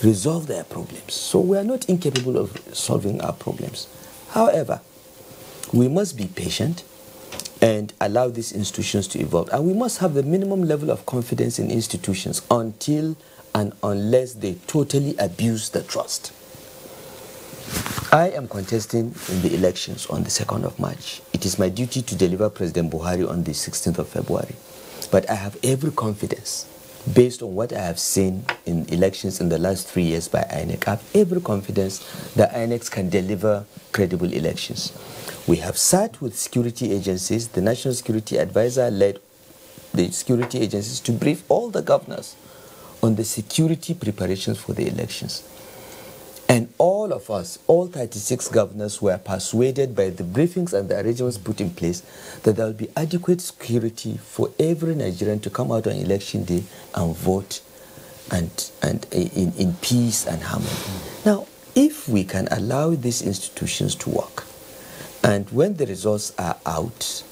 resolve their problems. So we are not incapable of solving our problems. However, we must be patient and allow these institutions to evolve. And we must have the minimum level of confidence in institutions until and unless they totally abuse the trust. I am contesting in the elections on the 2nd of March. It is my duty to deliver President Buhari on the 16th of February. But I have every confidence, based on what I have seen in elections in the last 3 years by INEC, I have every confidence that INEC can deliver credible elections. We have sat with security agencies. The National Security Advisor led the security agencies to brief all the governors on the security preparations for the elections. And all of us, all 36 governors, were persuaded by the briefings and the arrangements put in place that there will be adequate security for every Nigerian to come out on election day and vote and in peace and harmony. Now, if we can allow these institutions to work, and when the results are out,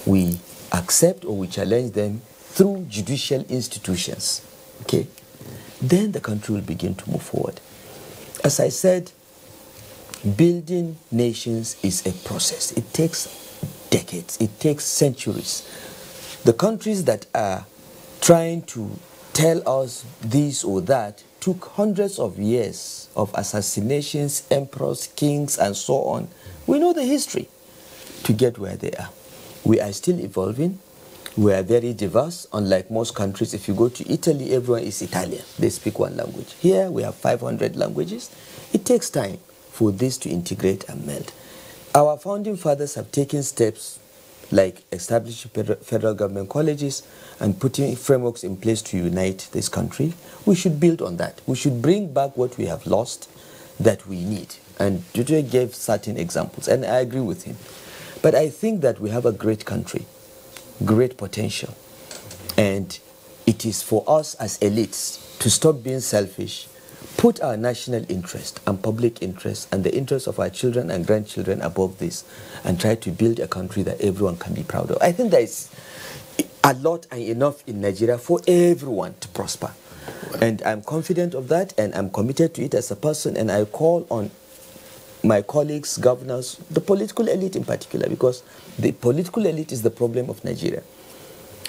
we accept or we challenge them through judicial institutions, okay, then the country will begin to move forward. As I said, building nations is a process. It takes decades, it takes centuries. The countries that are trying to tell us this or that took hundreds of years of assassinations, emperors, kings, and so on. We know the history to get where they are. We are still evolving. We are very diverse. Unlike most countries, if you go to Italy, everyone is Italian. They speak one language. Here, we have 500 languages. It takes time for this to integrate and meld. Our founding fathers have taken steps like establishing federal government colleges and putting frameworks in place to unite this country. We should build on that. We should bring back what we have lost that we need. And Dudu gave certain examples, and I agree with him. But I think that we have a great country, great potential. And it is for us as elites to stop being selfish, put our national interest and public interest and the interest of our children and grandchildren above this, and try to build a country that everyone can be proud of. I think there is a lot and enough in Nigeria for everyone to prosper. And I'm confident of that, and I'm committed to it as a person, and I call on my colleagues, governors, the political elite in particular, because the political elite is the problem of Nigeria,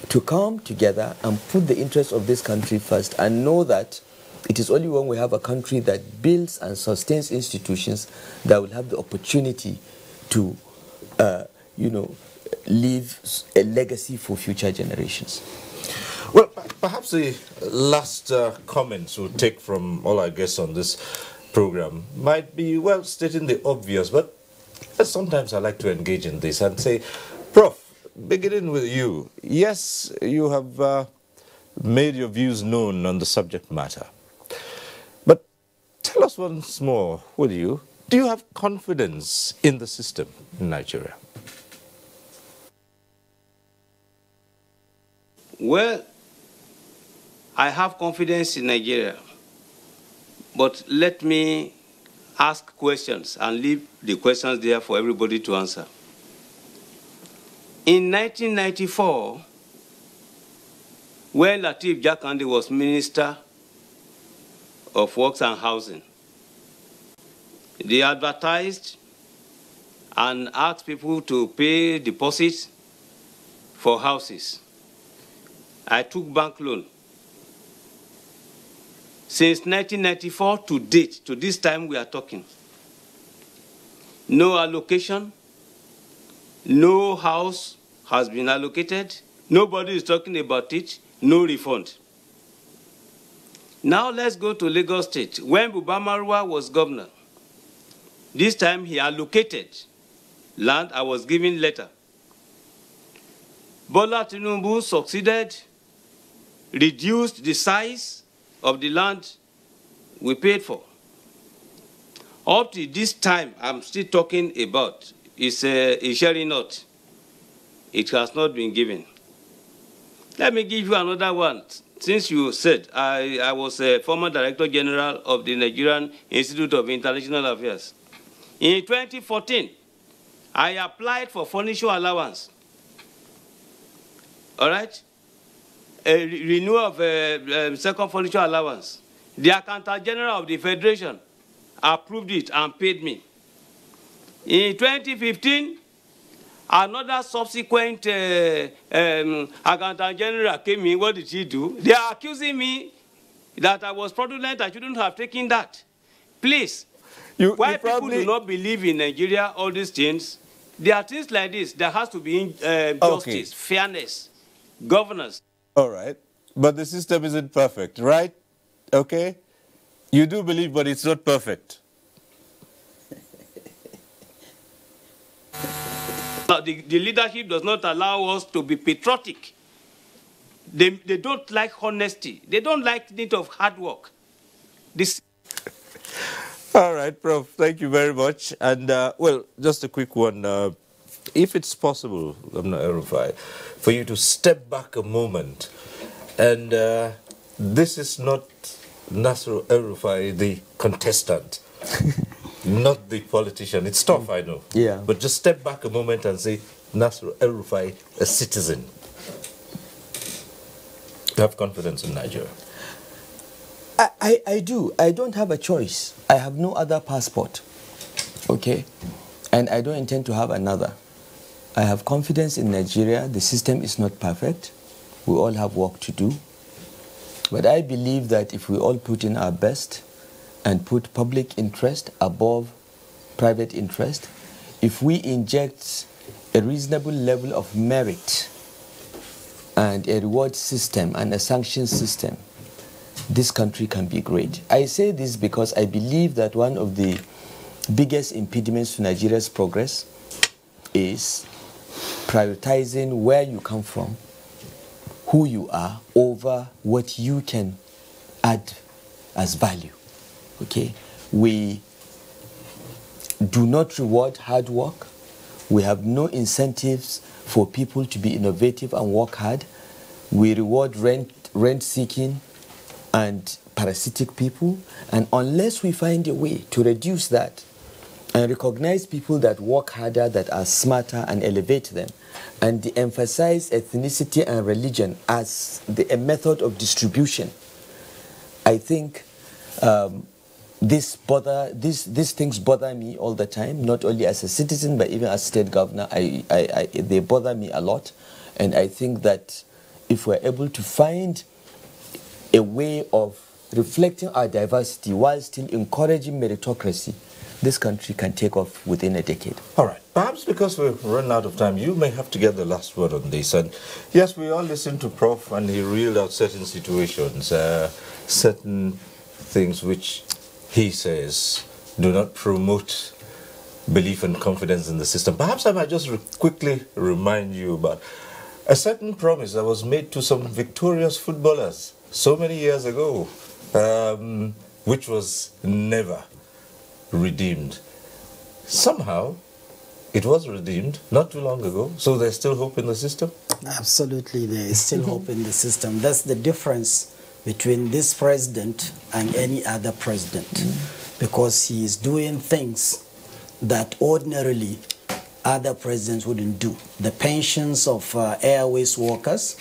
to come together and put the interests of this country first, and know that it is only when we have a country that builds and sustains institutions that will have the opportunity to, leave a legacy for future generations. Well, perhaps the last comments we'll take from all our guests on this program might be, well, stating the obvious, but sometimes I like to engage in this and say, Prof, beginning with you, yes, you have made your views known on the subject matter, but tell us once more, will you, do you have confidence in the system in Nigeria? Well, I have confidence in Nigeria, but let me ask questions and leave the questions there for everybody to answer. In 1994, when Lateef Jakande was Minister of Works and Housing, they advertised and asked people to pay deposits for houses. I took bank loan. Since 1994 to date, to this time we are talking, no allocation, no house has been allocated, nobody is talking about it, no refund. Now let's go to Lagos State. When Buba Marwa was governor, this time he allocated land, I was given letter. Bola Tinubu succeeded, reduced the size of the land we paid for. Up to this time, I'm still talking about, it's a sharing note. It has not been given. Let me give you another one. Since you said I was a former Director General of the Nigerian Institute of International Affairs. In 2014, I applied for furniture allowance. All right? A renewal of second furniture allowance. The Accountant General of the Federation approved it and paid me. In 2015, another subsequent Accountant General came in. What did he do? They are accusing me that I was fraudulent. I shouldn't have taken that. Please, why people do not believe in Nigeria, all these things, there are things like this. There has to be justice, fairness, governance. All right. But the system isn't perfect, right? Okay? You do believe, but it's not perfect. The leadership does not allow us to be patriotic. They don't like honesty. They don't like the need of hard work. All right, Prof. Thank you very much. And, well, just a quick one. If it's possible, Governor El-Rufai, for you to step back a moment, and this is not Nasser El-Rufai, the contestant, not the politician. It's tough, I know. Yeah. But just step back a moment and say, Nasser El-Rufai, a citizen. You have confidence in Nigeria? I do. I don't have a choice. I have no other passport. Okay? And I don't intend to have another. I have confidence in Nigeria. The system is not perfect. We all have work to do. But I believe that if we all put in our best and put public interest above private interest, if we inject a reasonable level of merit and a reward system and a sanction system, this country can be great. I say this because I believe that one of the biggest impediments to Nigeria's progress is prioritizing where you come from, who you are, over what you can add as value. Okay? We do not reward hard work. We have no incentives for people to be innovative and work hard. We reward rent-seeking and parasitic people. And unless we find a way to reduce that and recognize people that work harder, that are smarter, and elevate them, and emphasize ethnicity and religion as a method of distribution, I think these things bother me all the time, not only as a citizen, but even as state governor. They bother me a lot. And I think that if we're able to find a way of reflecting our diversity while still encouraging meritocracy, this country can take off within a decade. All right. Perhaps because we've run out of time, you may have to get the last word on this. And yes, we all listened to Prof. and he reeled out certain situations, certain things which he says do not promote belief and confidence in the system. Perhaps I might just quickly remind you about a certain promise that was made to some victorious footballers so many years ago, which was never redeemed. Somehow, it was redeemed not too long ago, so there's still hope in the system? Absolutely, there is still hope in the system. That's the difference between this president and any other president, because he is doing things that ordinarily other presidents wouldn't do. The pensions of airways workers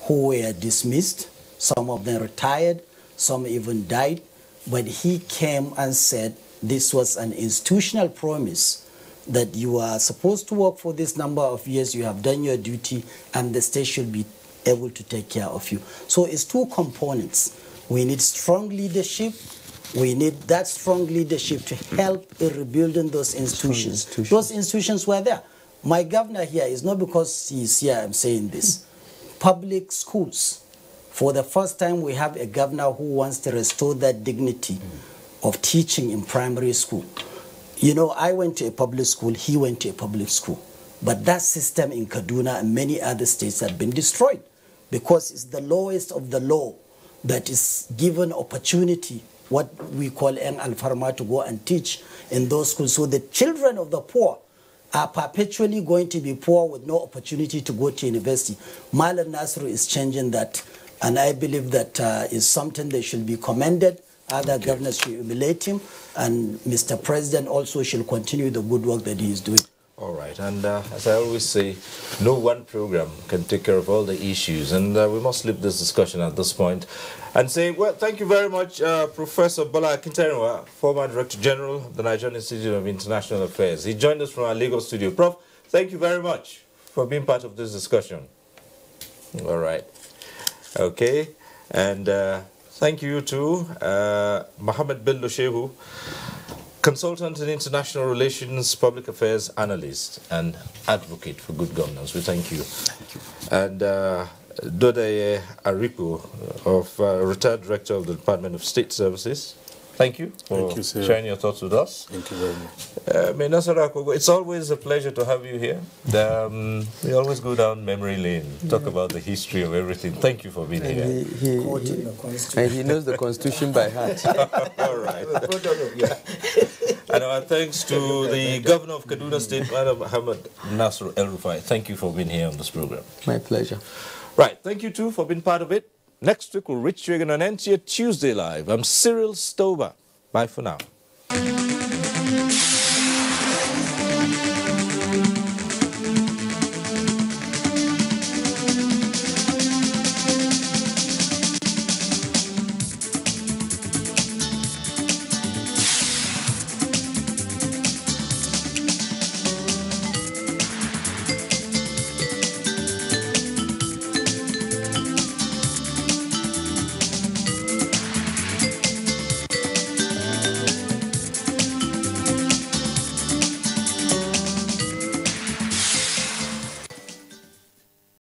who were dismissed, some of them retired, some even died, but he came and said this was an institutional promise that you are supposed to work for this number of years, you have done your duty, and the state should be able to take care of you. So it's two components. We need strong leadership. We need that strong leadership to help in rebuilding those institutions. Those institutions were there. My governor here is not because he's here I'm saying this. Public schools. For the first time, we have a governor who wants to restore that dignity of teaching in primary school. You know, I went to a public school, he went to a public school. But that system in Kaduna and many other states have been destroyed because it's the lowest of the low that is given opportunity, what we call Young Alfarma, to go and teach in those schools. So the children of the poor are perpetually going to be poor with no opportunity to go to university. Malam Nasru is changing that, and I believe that is something that should be commended. Other governors should emulate him, and Mr. President also should continue the good work that he is doing. All right, and as I always say, no one program can take care of all the issues, and we must leave this discussion at this point and say, well, thank you very much, Professor Bola Akintarenwa, former Director General of the Nigerian Institute of International Affairs. He joined us from our Lagos studio. Prof, thank you very much for being part of this discussion. All right, okay, and thank you to Mohammed Bello Shehu, Consultant in International Relations, Public Affairs Analyst, and Advocate for Good Governance. We thank you. And Dodaye Aripo, Retired Director of the Department of State Services. Thank you for sharing your thoughts with us. Thank you very much. It's always a pleasure to have you here. We always go down memory lane, talk about the history of everything. Thank you for being here. And he knows the Constitution by heart. All right. And our thanks to the Governor of Kaduna State, Madam Muhammad Nasr El-Rufai. Thank you for being here on this program. My pleasure. Right. Thank you, too, for being part of it. Next week, we'll reach you again on NTA Tuesday Live. I'm Cyril Stober. Bye for now.